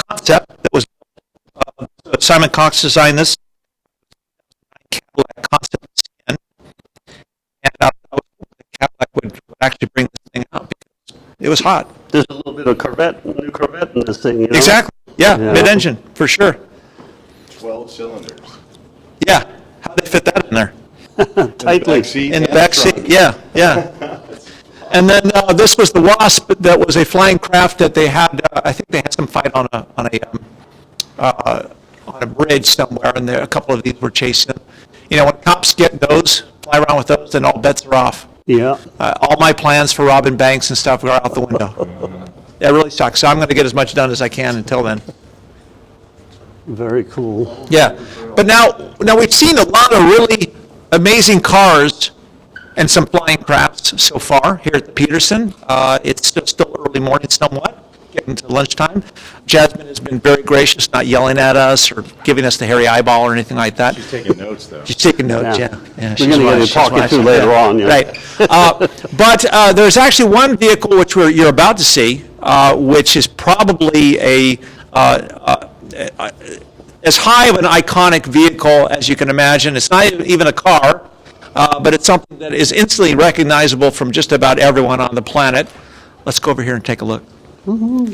concept that was Simon Cox designed this Cadillac concept skin. And I was hoping the Cadillac would actually bring this thing out because it was hot. There's a little bit of new Corvette in this thing, you know? Exactly. Yeah, mid-engine, for sure. 12 cylinders. Yeah. How they fit fit that in there. Tightly. In the back seat, yeah. And then this was the Wasp that was a flying craft that they had, I think they had some fight on a bridge somewhere, and a couple of these were chasing them. You know, when cops get those, fly around with those, then all bets are off. Yeah. All my plans for robbing banks and stuff are out the window. That really sucks. So I'm going to get as much done as I can until then. Very cool. Yeah. But now we've seen a lot of really amazing cars and some flying crafts so far here at the Petersen. It's still early morning somewhat, getting to lunchtime. Jasmine has been very gracious, not yelling at us or giving us the hairy eyeball or anything like that. She's taking notes, though. She's taking notes, yeah. We're going to get to talk it through later on. Yeah. Right. But there's actually one vehicle which you're about to see, which is probably as high of an iconic vehicle as you can imagine. It's not even a car, but it's something that is instantly recognizable from just about everyone on the planet. Let's go over here and take a look.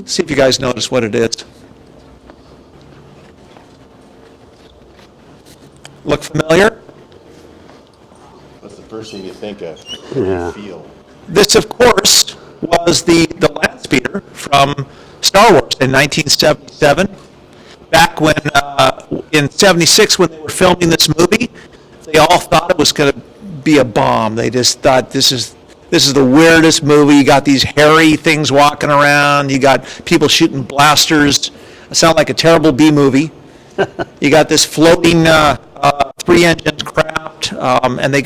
See if you guys notice what it is. Look familiar? What's the first thing you think of? Yeah. Feel. This, of course, was the land speeder from Star Wars in 1977. Back when, in 76, when they were filming this movie, they all thought it was going to be a bomb. They just thought this is the weirdest movie. You got these hairy things walking around. You got people shooting blasters. It sounded like a terrible B movie. You got this floating three-engine craft, and they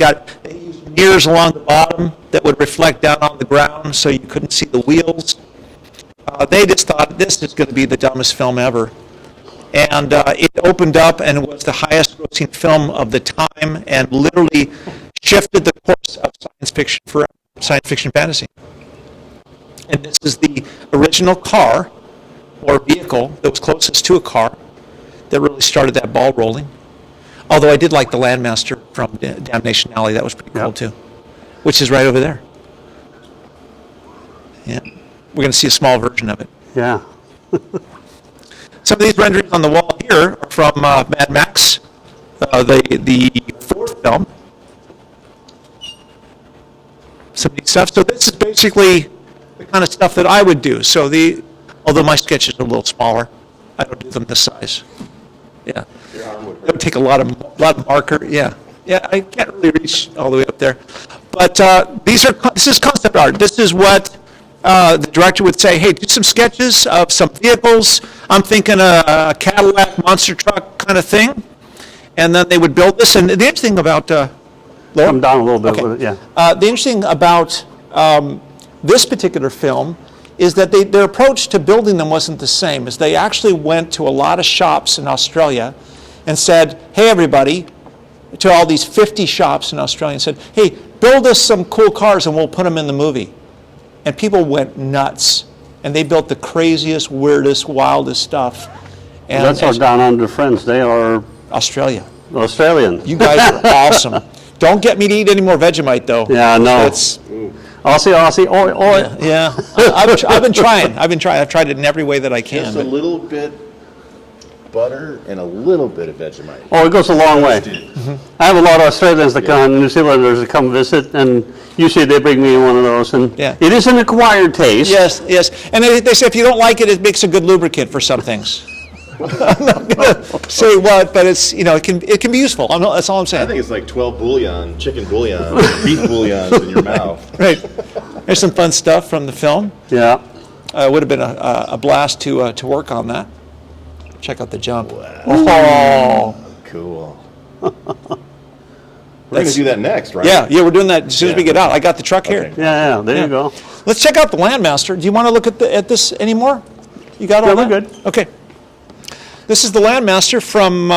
used mirrors along the bottom that would reflect down on the ground so you couldn't see the wheels. They just thought this is going to be the dumbest film ever. And it opened up and was the highest grossing film of the time and literally shifted the course of science fiction fantasy. And this is the original car or vehicle that was closest to a car that really started that ball rolling. Although I did like the Landmaster from Damnation Alley. That was pretty cool too, which is right over there. Yeah, we're going to see a small version of it. Yeah. Some of these renderings on the wall here are from Mad Max, the fourth film. Some neat stuff. So this is basically the kind of stuff that I would do. So although my sketches are a little smaller, I don't do them this size. Yeah. It would take a lot of marker. Yeah. Yeah, I can't really reach all the way up there. But this is concept art. This is what the director would say, hey, do some sketches of some vehicles. I'm thinking a Cadillac monster truck kind of thing. And then they would build this. And the interesting thing about... Come down a little bit with it, yeah. The interesting about this particular film is that their approach to building them wasn't the same. As they actually went to a lot of shops in Australia and said, hey, everybody, to all these 50 shops in Australia, and said, hey, build us some cool cars and we'll put them in the movie. And people went nuts. And they built the craziest, weirdest, wildest stuff. And that's our down under friends. They are... Australian. You guys are awesome. Don't get me to eat any more Vegemite, though. Yeah, no. It's... Aussie, oi. Yeah. I've been trying. I've tried it in every way that I can. Just a little bit butter and a little bit of Vegemite. Oh, it goes a long way. I have a lot of Australians that come, New Zealanders that come visit, and usually they bring me one of those. And it is an acquired taste. Yes. And they say if you don't like it, it makes a good lubricant for some things. I'm not going to say what, but it's, it can be useful. That's all I'm saying. I think it's like 12 chicken bouillon, beef bouillons in your mouth. Right. There's some fun stuff from the film. Yeah. It would have been a blast to work on that. Check out the jump. Wow. Oh. Cool. We're going to do that next, right? Yeah, we're doing that as soon as we get out. I got the truck here. Yeah, there you go. Let's check out the Landmaster. Do you want to look at this anymore? You got all that? We're good. Okay. This is the Landmaster from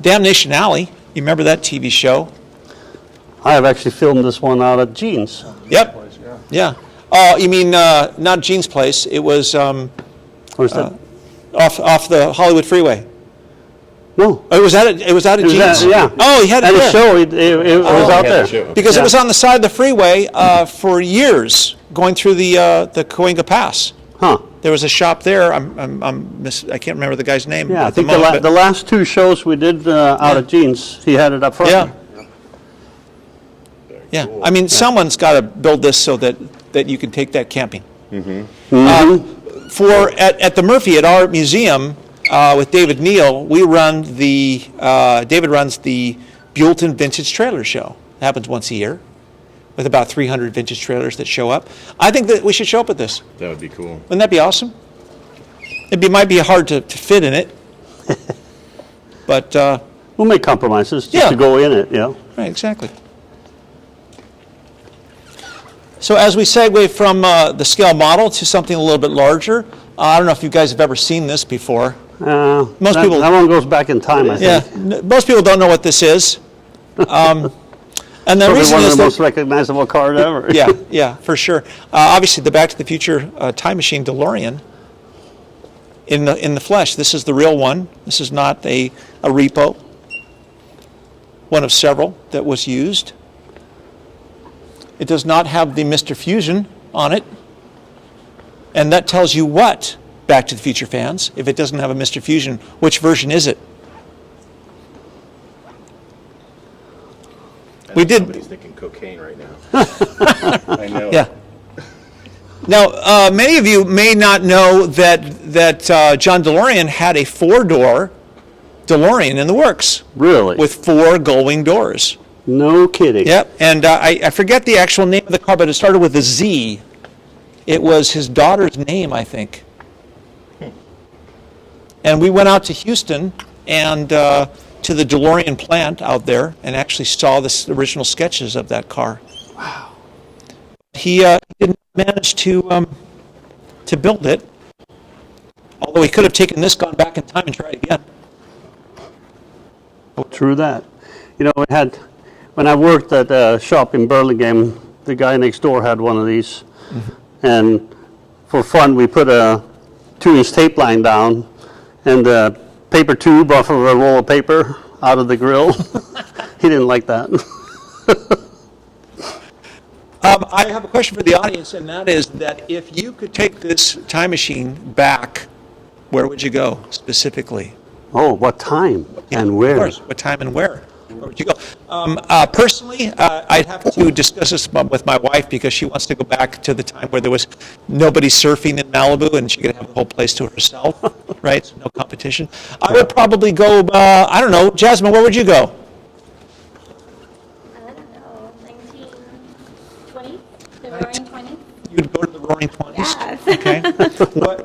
Damnation Alley. You remember that TV show? I have actually filmed this one out at Gene's. Yep. Yeah. You mean not Gene's place? It was Where's that? off the Hollywood Freeway. No. It was at Gene's. Yeah. Oh, he had it at there. a show. It was out there Because it was on the side of the freeway for years, going through the Cahuenga Pass. Huh. There was a shop there. I can't remember the guy's name. Yeah, I think the last two shows we did out at Gene's, he had it up front. Yeah, I mean, someone's got to build this so that you can take that camping. At the Murphy, at our museum, with David Neal, David runs the Buellton Vintage Trailer Show. It happens once a year with about 300 vintage trailers that show up. I think that we should show up at this. That would be cool. Wouldn't that be awesome? Might be hard to fit in it, but... we'll make compromises just to go in it, yeah. Right, exactly. So as we segue from the scale model to something a little bit larger, I don't know if you guys have ever seen this before. Most people. That one goes back in time, I think. Yeah, most people don't know what this is. And the reason one of is the most recognizable cars ever. yeah, for sure. Obviously, the Back to the Future time machine DeLorean in the flesh. This is the real one. This is not a repo. One of several that was used. It does not have the Mr. Fusion on it. And that tells you what, Back to the Future fans, if it doesn't have a Mr. Fusion, which version is it? Somebody's thinking cocaine right now. I know. Yeah. Now, many of you may not know that John DeLorean had a 4-door DeLorean in the works. Really? With 4 going doors. No kidding. Yep. And I forget the actual name of the car, but it started with a Z. It was his daughter's name, I think. And we went out to Houston and to the DeLorean plant out there and actually saw the original sketches of that car. Wow. He didn't manage to build it, although he could have taken this, gone back in time, and tried again. True that. You know, when I worked at a shop in Burlingame, the guy next door had one of these. Mm-hmm. And for fun, we put a 2-inch tape line down and a paper tube off of a roll of paper out of the grill. He didn't like that. I have a question for the audience, and that is that if you could take this time machine back, where would you go specifically? Oh, what time and where? Of course, what time and where? Where would you go? Personally, I'd have to discuss this with my wife because she wants to go back to the time where there was nobody surfing in Malibu and she could have the whole place to herself, right? So no competition. I would probably go, I don't know, Jasmine, where would you go? I don't know, 1920, the Roaring 20s. You'd go to the Roaring 20s? Yes. Okay.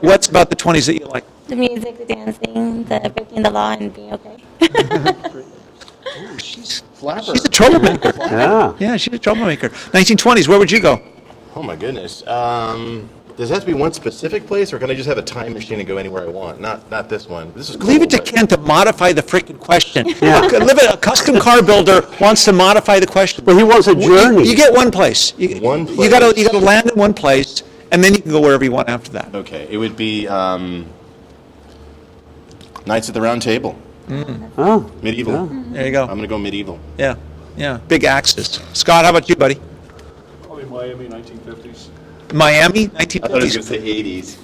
What's about the 20s that you like? The music, the dancing, the breaking the law, and being okay. She's a troublemaker. Yeah, she's a troublemaker. 1920s, where would you go? Oh my goodness. Does it have to be one specific place, or can I just have a time machine and go anywhere I want? Not this one. This is cool, Leave it to Ken to modify the freaking question. A custom car builder wants to modify the question. Well, he wants a journey. You get one place. One place. You got to land in one place, and then you can go wherever you want after that. Okay, it would be Knights at the Round Table. Oh, Medieval. yeah. There you go. I'm going to go medieval. Yeah. Big axes. Scott, how about you, buddy? Probably Miami, 1950s. Miami, I thought it was 1950s. going to say 80s.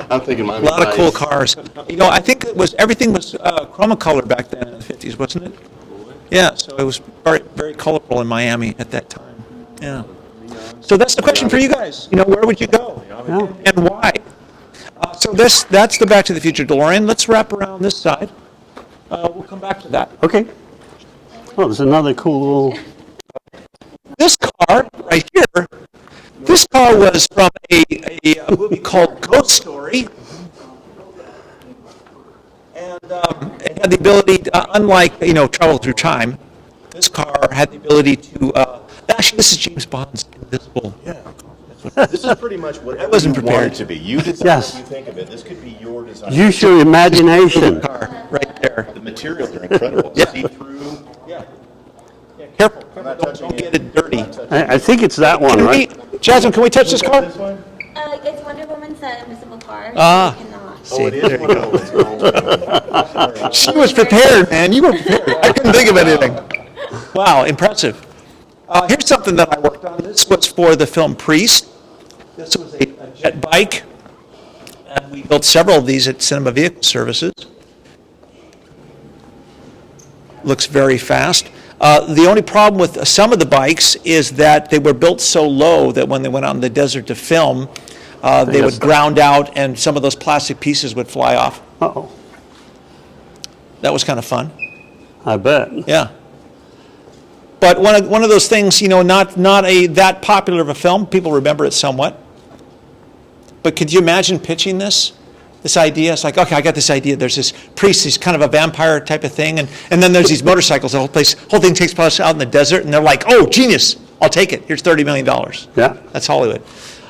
I'm thinking Miami. A lot of cool Vice. cars. I think everything was chromacolor back then in the 50s, wasn't it? Yeah, so it was very, very colorful in Miami at that time. Yeah. So that's the question for you guys. Where would you go? And why? So that's the Back to the Future DeLorean. Let's wrap around this side. We'll come back to that. Okay. Oh, there's another cool little... This car right here, this car was from a movie called Ghost Story. And it had the ability, unlike, travel through time, this car had the ability to, actually this is James Bond's Invisible. Yeah. This is pretty much what I wasn't want prepared. it to be. You decide Yes. what you think of it. This could be your design. Use your imagination. Car right there. The materials are incredible. Yeah. See through. Yeah. Careful. not Don't touching get it dirty. I think it's that one, right? Jasmine, can we touch this car? This one? It's Wonder Woman's invisible car. Ah. You cannot. Oh, it is one of those. She was prepared, man. You were prepared. I couldn't think of anything. Wow, impressive. Here's something that I worked on. This was for the film Priest. This was a jet bike. And we built several of these at Cinema Vehicle Services. Looks very fast. The only problem with some of the bikes is that they were built so low that when they went out in the desert to film, they would ground out and some of those plastic pieces would fly off. Uh-oh. That was kind of fun. I bet. Yeah. But one of those things, not that popular of a film. People remember it somewhat. But could you imagine pitching this idea? It's like, okay, I got this idea. There's this priest, he's kind of a vampire type of thing, and then there's these motorcycles. The whole thing takes place out in the desert, and they're like, oh, genius, I'll take it. Here's $30 million. Yeah. That's Hollywood.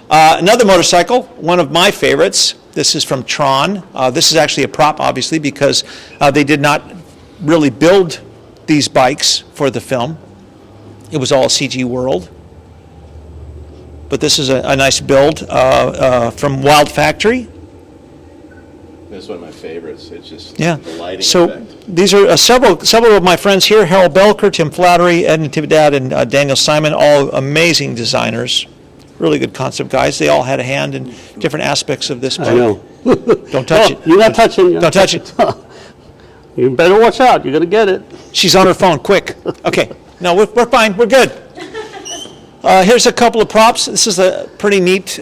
Another motorcycle, one of my favorites. This is from Tron. This is actually a prop, obviously, because they did not really build these bikes for the film. It was all CG world. But this is a nice build from Wild Factory. That's one of my favorites. It's just Yeah. the lighting So effect. these are several of my friends here: Harold Belker, Tim Flattery, Ed Natividad, and Daniel Simon. All amazing designers, really good concept guys. They all had a hand in different aspects of this bike. I know. Don't touch it. You're not touching. Don't touch it. You better watch out. You're going to get it. She's on her phone. Quick. Okay. No, we're fine. We're good. Here's a couple of props. This is a pretty neat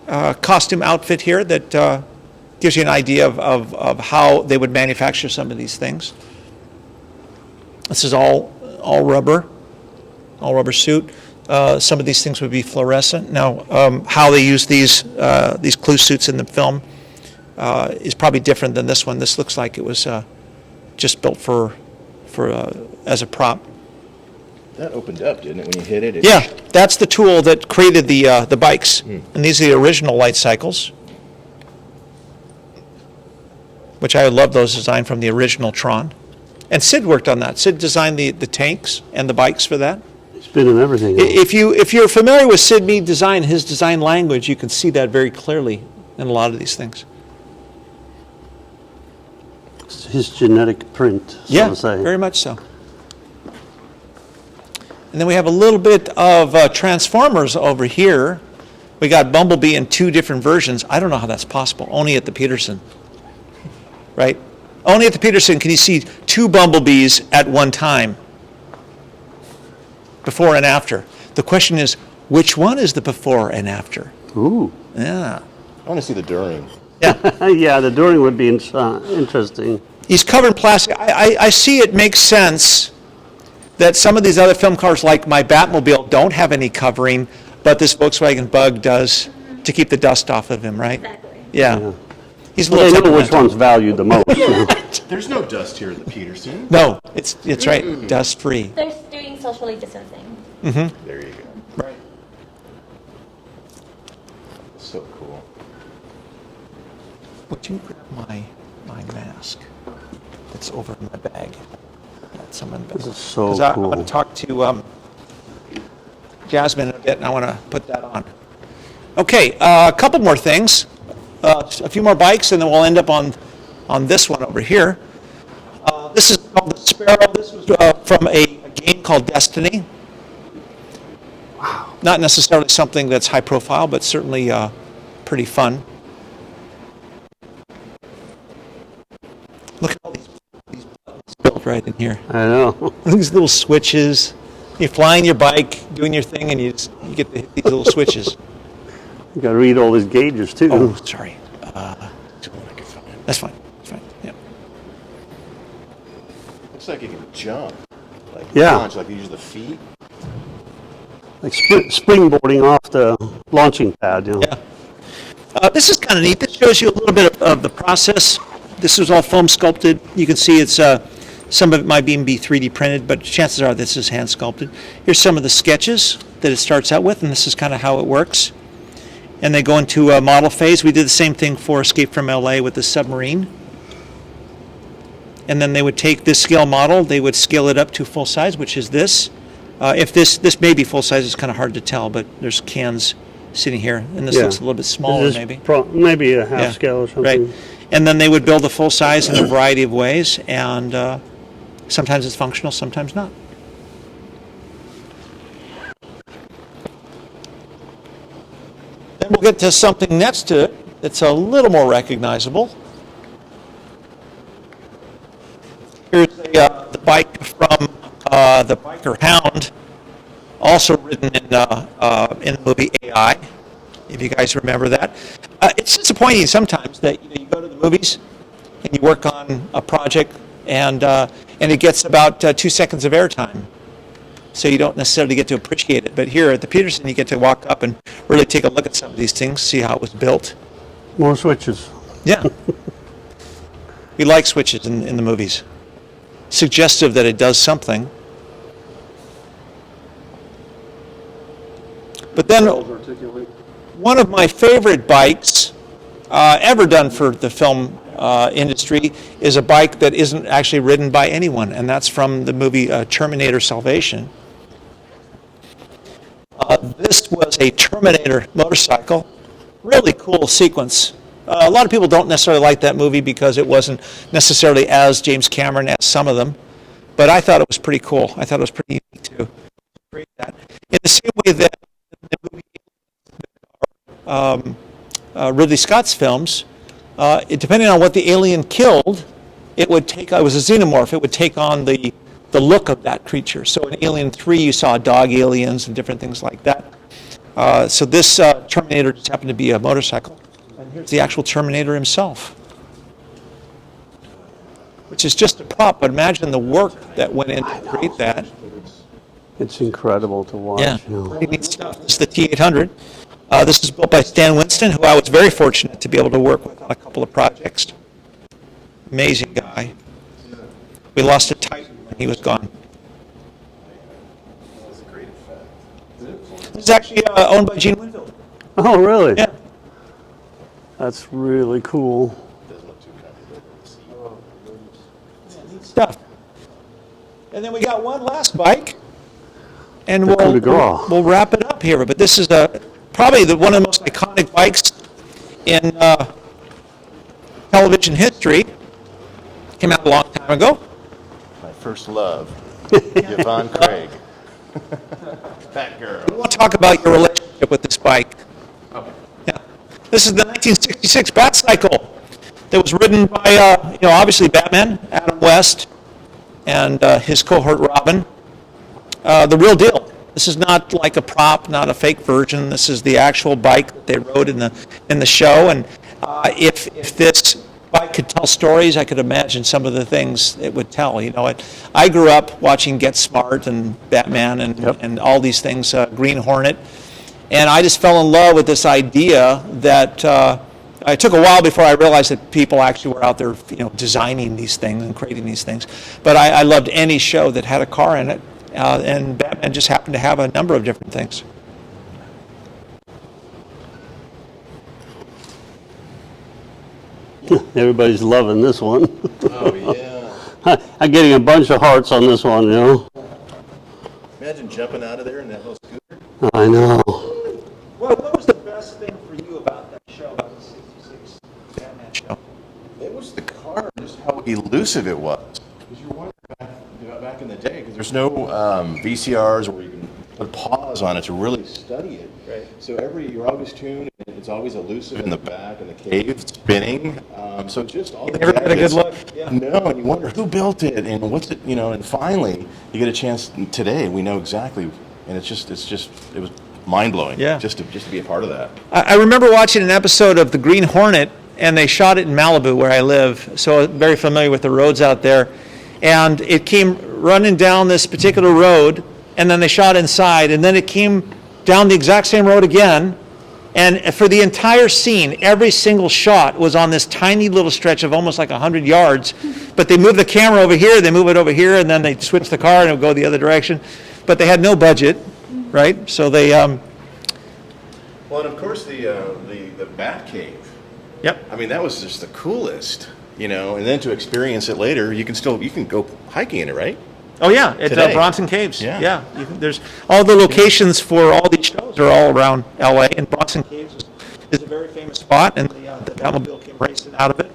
costume outfit here that gives you an idea of how they would manufacture some of these things. This is all rubber suit. Some of these things would be fluorescent. Now, how they use these clue suits in the film is probably different than this one. This looks like it was just built for as a prop. That opened up, didn't it, when you hit it? Yeah, that's the tool that created the bikes. And these are the original light cycles, which I love those designed from the original Tron. And Sid worked on that. Sid designed the tanks and the bikes for that. It's been in everything. If you're familiar with Sid Mead design, his design language, you can see that very clearly in a lot of these things. It's his genetic print, so to say. Very much so. And then we have a little bit of Transformers over here. We got Bumblebee in 2 different versions. I don't know how that's possible. Only at the Petersen, right? Only at the Petersen can you see 2 Bumblebees at one time, before and after. The question is, which one is the before and after? Ooh. Yeah. I want to see the during. Yeah. Yeah, the during would be interesting. He's covered in plastic. I see it makes sense that some of these other film cars, like my Batmobile, don't have any covering, but this Volkswagen Bug does, to keep the dust off of him, right? Exactly. Yeah. He's a Well, little they know which temperamental. one's valued the most. There's no dust here at the Petersen. No, it's right, dust-free. They're doing socially distancing. There you go. Right. So cool. Would you grab my mask that's over in my bag? Someone, This is so 'cause I'm cool. going to talk to Jasmine in a bit, and I want to put that on. Okay, a couple more things. A few more bikes, and then we'll end up on this one over here. This is called the Sparrow. This was from a game called Destiny. Wow. Not necessarily something that's high profile, but certainly pretty fun. Look at all these buttons built right in here. I know. These little switches. You're flying your bike, doing your thing, and you get to hit these little switches. You got to read all these gauges, too. Oh, sorry. That's fine. That's fine. Yeah. Looks like you can jump. Like Yeah. launch, like you use the feet. Like springboarding off the launching pad, you know. Yeah. This is kind of neat. This shows you a little bit of the process. This is all foam sculpted. You can see it's some of it might even be 3D printed, but chances are this is hand sculpted. Here's some of the sketches that it starts out with, and this is kind of how it works. And they go into a model phase. We did the same thing for Escape from LA with the submarine. And then they would take this scale model, they would scale it up to full size, which is this. If this may be full size, it's kind of hard to tell, but there's cans sitting here, and this Yeah. looks a little bit smaller This is maybe. maybe a half Yeah, scale or something. Right. And then they would build a full size in a variety of ways, and sometimes it's functional, sometimes not. Then we'll get to something next to it that's a little more recognizable. Here's the bike from Dr. Hound, also written in the movie AI, if you guys remember that. It's disappointing sometimes that you go to the movies and you work on a project and it gets about 2 seconds of airtime. So you don't necessarily get to appreciate it. But here at the Petersen, you get to walk up and really take a look at some of these things, see how it was built. More switches. Yeah. We like switches in the movies. Suggestive that it does something. But then one of my favorite bikes ever done for the film industry is a bike that isn't actually ridden by anyone, and that's from the movie Terminator Salvation. This was a Terminator motorcycle. Really cool sequence. A lot of people don't necessarily like that movie because it wasn't necessarily as James Cameron as some of them, but I thought it was pretty cool. I thought it was pretty unique to create that. In the same way that the movie Ridley Scott's films, depending on what the alien killed, it was a xenomorph. It would take on the look of that creature. So in Alien 3, you saw dog aliens and different things like that. So this Terminator just happened to be a motorcycle. And here's the actual Terminator himself, which is just a prop, but imagine the work that went in to create that. It's incredible to watch. Yeah, pretty neat stuff. This is the T800. This is built by Stan Winston, who I was very fortunate to be able to work with on a couple of projects. Amazing guy. We lost a Titan when he was gone. This is actually owned by Gene Winfield. Oh, really? Yeah. That's really cool. Neat stuff. And then we got one last bike, and The coup de grace. we'll wrap it up here. But this is probably one of the most iconic bikes in television history. Came out a long time ago. My first love, Yvonne Craig. That girl. We want to talk about your relationship with this bike. Okay. Yeah. This is the 1966 Bat Cycle that was ridden by, obviously Batman, Adam West, and his cohort Robin. The real deal. This is not like a prop, not a fake version. This is the actual bike that they rode in the show. And if this bike could tell stories, I could imagine some of the things it would tell. I grew up watching Get Smart and Batman and all these things, Green Hornet, and I just fell in love with this idea that it took a while before I realized that people actually were out there, designing these things and creating these things. But I loved any show that had a car in it. And Batman just happened to have a number of different things. Everybody's loving this one. Oh, yeah. I'm getting a bunch of hearts on this one, Imagine jumping out of there in that little scooter. I know. Well, what was the best thing for you about that show, about the 66 Batman show? It was the car, just how elusive it was. Because you wonder back in the day, because there's no VCRs where you can put pause on it to really study it. Right. So you're always tuned, and it's always elusive in the back, in the cave, spinning. So just all the Never got a good gadgets. look. Yeah. No, and you wonder who built it, and what's it, and finally you get a chance today. We know exactly, and it was mind-blowing. Yeah. Just to be a part of that. I remember watching an episode of the Green Hornet, and they shot it in Malibu, where I live, so I'm very familiar with the roads out there. And it came running down this particular road, and then they shot inside, and then it came down the exact same road again. And for the entire scene, every single shot was on this tiny little stretch of almost like 100 yards. But they move the camera over here, they move it over here, and then they switch the car and it would go the other direction. But they had no budget, right? So they... Well, and of course the Bat Cave. Yep. I mean, that was just the coolest, and then to experience it later, you can go hiking in it, right? Oh yeah, at Today. Bronson Caves. Yeah. There's all the locations for all these shows are all around LA, and Bronson Caves is a very famous spot, and the Batmobile came racing out of it.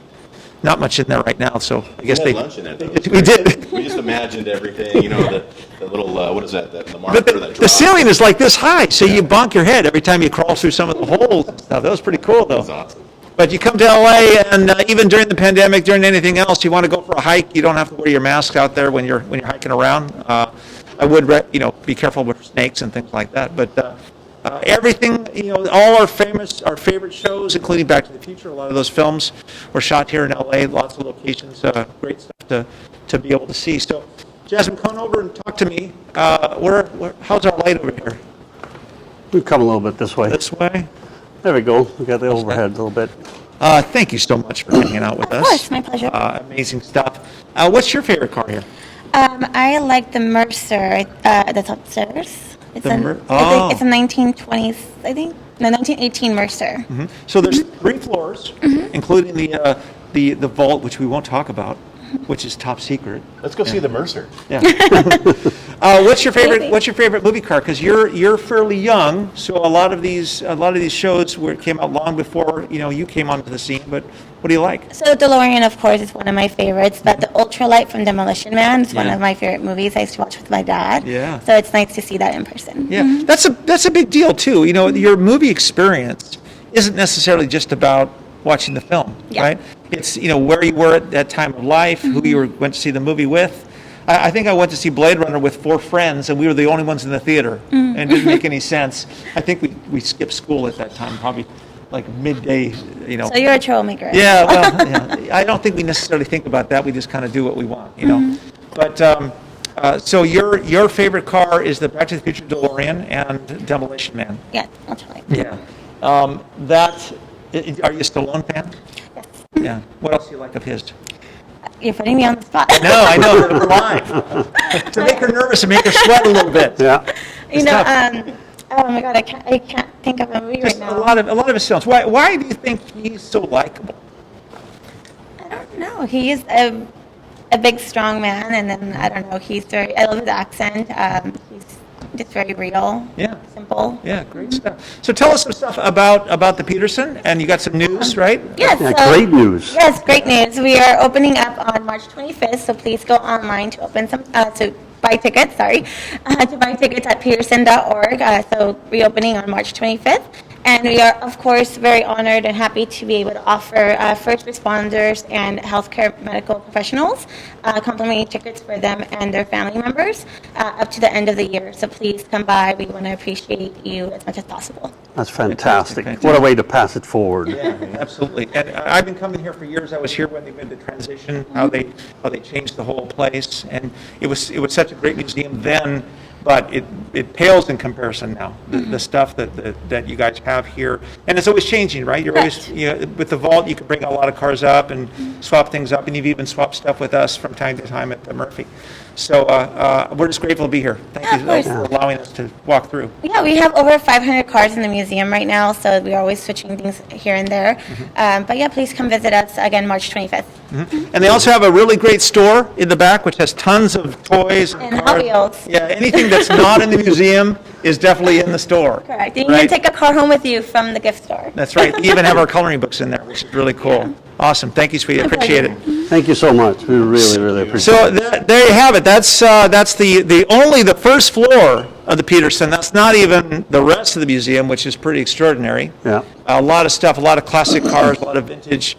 Not much in there right now, so I guess We they. had lunch in it, though. We did. We just imagined everything, the little, what is that, the marker But that the drops. ceiling is like this high, so you bonk your head every time you crawl through some of the holes and stuff. That was pretty cool, though. That's awesome. But you come to LA, and even during the pandemic, during anything else, you want to go for a hike, you don't have to wear your mask out there when you're hiking around. I would, be careful with snakes and things like that. But everything, all our favorite shows, including Back to the Future, a lot of those films were shot here in LA. Lots of locations, great stuff to be able to see. So, Jasmine, come over and talk to me. How's our light over here? We've come a little bit this way. This way. There we go. We got the overhead a little bit. Thank you so much for hanging out with us. Of course, my pleasure. Amazing stuff. What's your favorite car here? I like the Mercer that's upstairs. It's The it's a 1920s, I think. No, 1918 Mercer. So there's 3 floors, including the vault, which we won't talk about, which is top secret. Let's go see the Mercer. Yeah. What's your favorite movie car? Because you're fairly young, so a lot of these shows came out long before you came onto the scene. But what do you like? So DeLorean, of course, is one of my favorites, but the Ultralight from Demolition Man is one of my favorite movies. I used to watch with my dad. Yeah. So it's nice to see that in person. Yeah, that's a big deal too. Your movie experience isn't necessarily just about watching the film, right? It's where you were at that time of life, who you went to see the movie with. I think I went to see Blade Runner with 4 friends, and we were the only ones in the theater, and it didn't make any sense. I think we skipped school at that time, probably like midday. So you're a troublemaker. Yeah, well, I don't think we necessarily think about that. We just kind of do what we want, But so your favorite car is the Back to the Future DeLorean and Demolition Man. Yeah, Ultralight. Yeah. Are you a Stallone fan? Yes. Yeah. What else do you like of his? You're putting me on the spot. No, I know that we're live. To make her nervous and make her sweat a little bit. Yeah. Oh my God, I can't think of a movie right now. A lot of his films. Why do you think he's so likable? I don't know. He is a big, strong man, and then I don't know. I love his accent. He's just very real. Yeah. Simple. Yeah, great stuff. So tell us some stuff about the Petersen, and you got some news, right? Yes. Yeah, great news. Yes, great news. We are opening up on March 25th, so please go online to buy tickets, to buy tickets at petersen.org. So reopening on March 25th. And we are, of course, very honored and happy to be able to offer first responders and healthcare medical professionals complimentary tickets for them and their family members up to the end of the year. So please come by. We want to appreciate you as much as possible. That's fantastic. Fantastic. What a way to pass it forward. Yeah, absolutely. And I've been coming here for years. I was here when they made the transition, how they changed the whole place, and it was such a great museum then. But it pales in comparison now. The stuff that you guys have here, and it's always changing, right? You're always with the vault. You can bring a lot of cars up and swap things up, and you've even swapped stuff with us from time to time at the Murphy. So we're just grateful to be here. Thank you for allowing us to walk through. Yeah, we have over 500 cars in the museum right now, so we're always switching things here and there. But yeah, please come visit us again March 25th. And they also have a really great store in the back, which has tons of toys And Hot Wheels. Yeah, anything that's not in the museum is definitely in the store. Correct. You can take a car home with you from the gift store. That's right. We even have our coloring books in there, which is really cool. Yeah. Awesome. Thank you, sweetie. Appreciate it. Thank you so much. We really, really appreciate So it. there you have it. That's only the first floor of the Petersen. That's not even the rest of the museum, which is pretty extraordinary. Yeah. A lot of stuff, a lot of classic cars, a lot of vintage.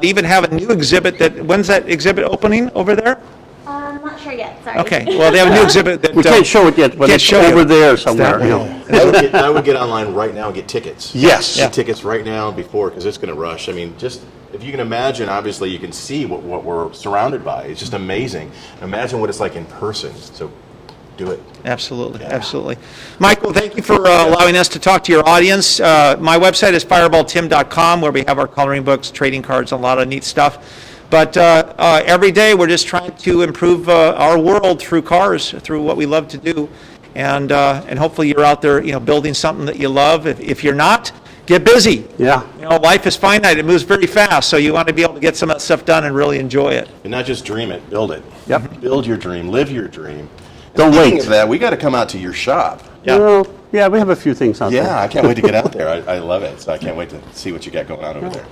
They even have a new exhibit. When's that exhibit opening over there? I'm not sure yet. Sorry. Okay. Well, they have a new exhibit that We can't show it yet, but can't it's show you. over there somewhere. That way. And I would get online right now and get tickets. Yes. Get tickets right now before, because it's going to rush. I mean, just if you can imagine, obviously you can see what we're surrounded by. It's just amazing. Imagine what it's like in person. So do it. Absolutely, absolutely. Michael, thank you for allowing us to talk to your audience. My website is fireballtim.com, where we have our coloring books, trading cards, a lot of neat stuff. But every day we're just trying to improve our world through cars, through what we love to do. And hopefully you're out there, building something that you love. If you're not, get busy. Yeah. Life is finite. It moves very fast. So you want to be able to get some of that stuff done and really enjoy it. And not just dream it, build it. Yep. Build your dream, live your dream. Don't Speaking wait. of that, we got to come out to your shop. Yeah. Well, yeah, we have a few things out there. Yeah, I can't wait to get out there. I love it. So I can't wait to see what you got going on over there.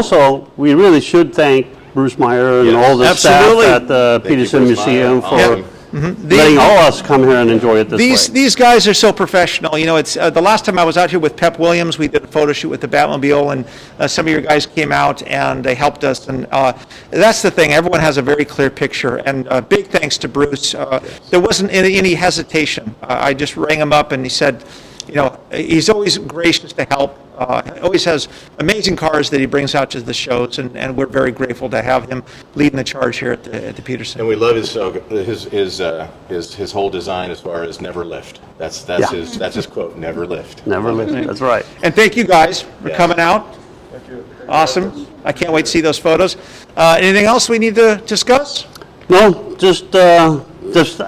So we really should thank Bruce Meyer and all the Absolutely. staff at the Thank you, Petersen Bruce Meyer. Museum for letting all us come here and enjoy it this way. These guys are so professional. You know, it's the last time I was out here with Pep Williams, we did a photo shoot with the Batmobile, and some of your guys came out and they helped us. And that's the thing. Everyone has a very clear picture. And big thanks to Bruce. There wasn't any hesitation. I just rang him up and he said, you know, he's always gracious to help. Always has amazing cars that he brings out to the shows, and we're very grateful to have him leading the charge here at the Petersen. And we love his whole design as far as never lift. That's his quote, never lift. Never live. That's right. And thank you guys for coming out. Thank you. Awesome. I can't wait to see those photos. Anything else we need to discuss? No, just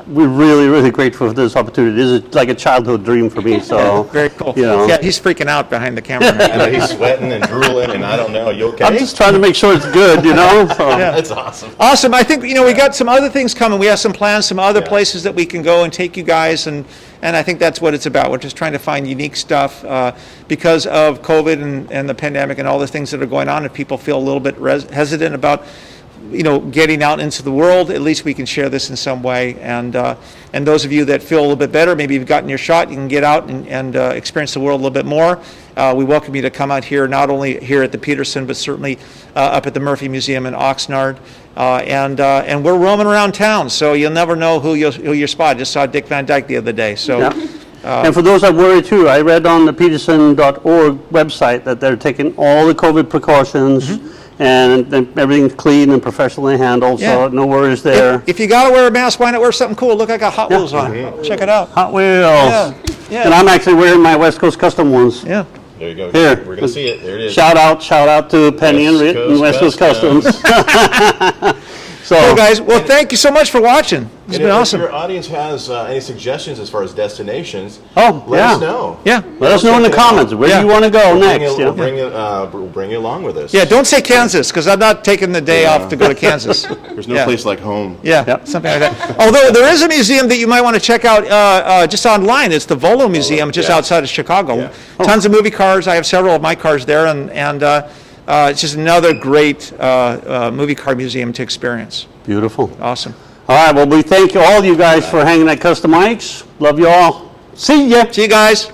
we're really, really grateful for this opportunity. This is like a childhood dream for me. So very cool. You know. Yeah, he's freaking out behind the camera. I know he's sweating and drooling, and I don't know. You okay? I'm just trying to make sure it's good, you know. So. Yeah. That's awesome. Awesome. I think, you know, we got some other things coming. We have some plans, some other places that we can go and take you guys, and I think that's what it's about. We're just trying to find unique stuff because of COVID and the pandemic and all the things that are going on. If people feel a little bit hesitant about, you know, getting out into the world, at least we can share this in some way. And those of you that feel a little bit better, maybe you've gotten your shot, you can get out and experience the world a little bit more. We welcome you to come out here, not only here at the Petersen, but certainly up at the Murphy Museum in Oxnard. And we're roaming around town, so you'll never know who you'll spot. I just saw Dick Van Dyke the other day. So. Yeah. And for those that worry too, I read on the Petersen.org website that they're taking all the COVID precautions. And everything's clean and professionally handled, so no worries there. If you got to wear a mask, why not wear something cool? Look, I got Hot Wheels on. Check it out. Hot Wheels. Yeah. And I'm actually wearing my West Coast Custom ones. Yeah. There you go. Here. We're going to see it. There it is. Shout out to Penny and Rit and West Coast Customs. So, Cool, guys. Well, thank you so much for watching. It's been If awesome. your audience has any suggestions as far as destinations, Oh, let yeah. us know. Yeah. let us know in the comments. Where do you want to go next? We'll bring you along with us. Yeah, don't say Kansas, because I'm not taking the day off to go to Kansas. There's no place like home. Yeah, Yep. something like that. Although there is a museum that you might want to check out just online. It's the Vela Museum, just outside of Chicago. Yeah. Tons of movie cars. I have several of my cars there, and it's just another great movie car museum to experience. Beautiful. Awesome. All right, well, we thank all you guys for hanging at Customikes. Love you all. See ya. See you guys.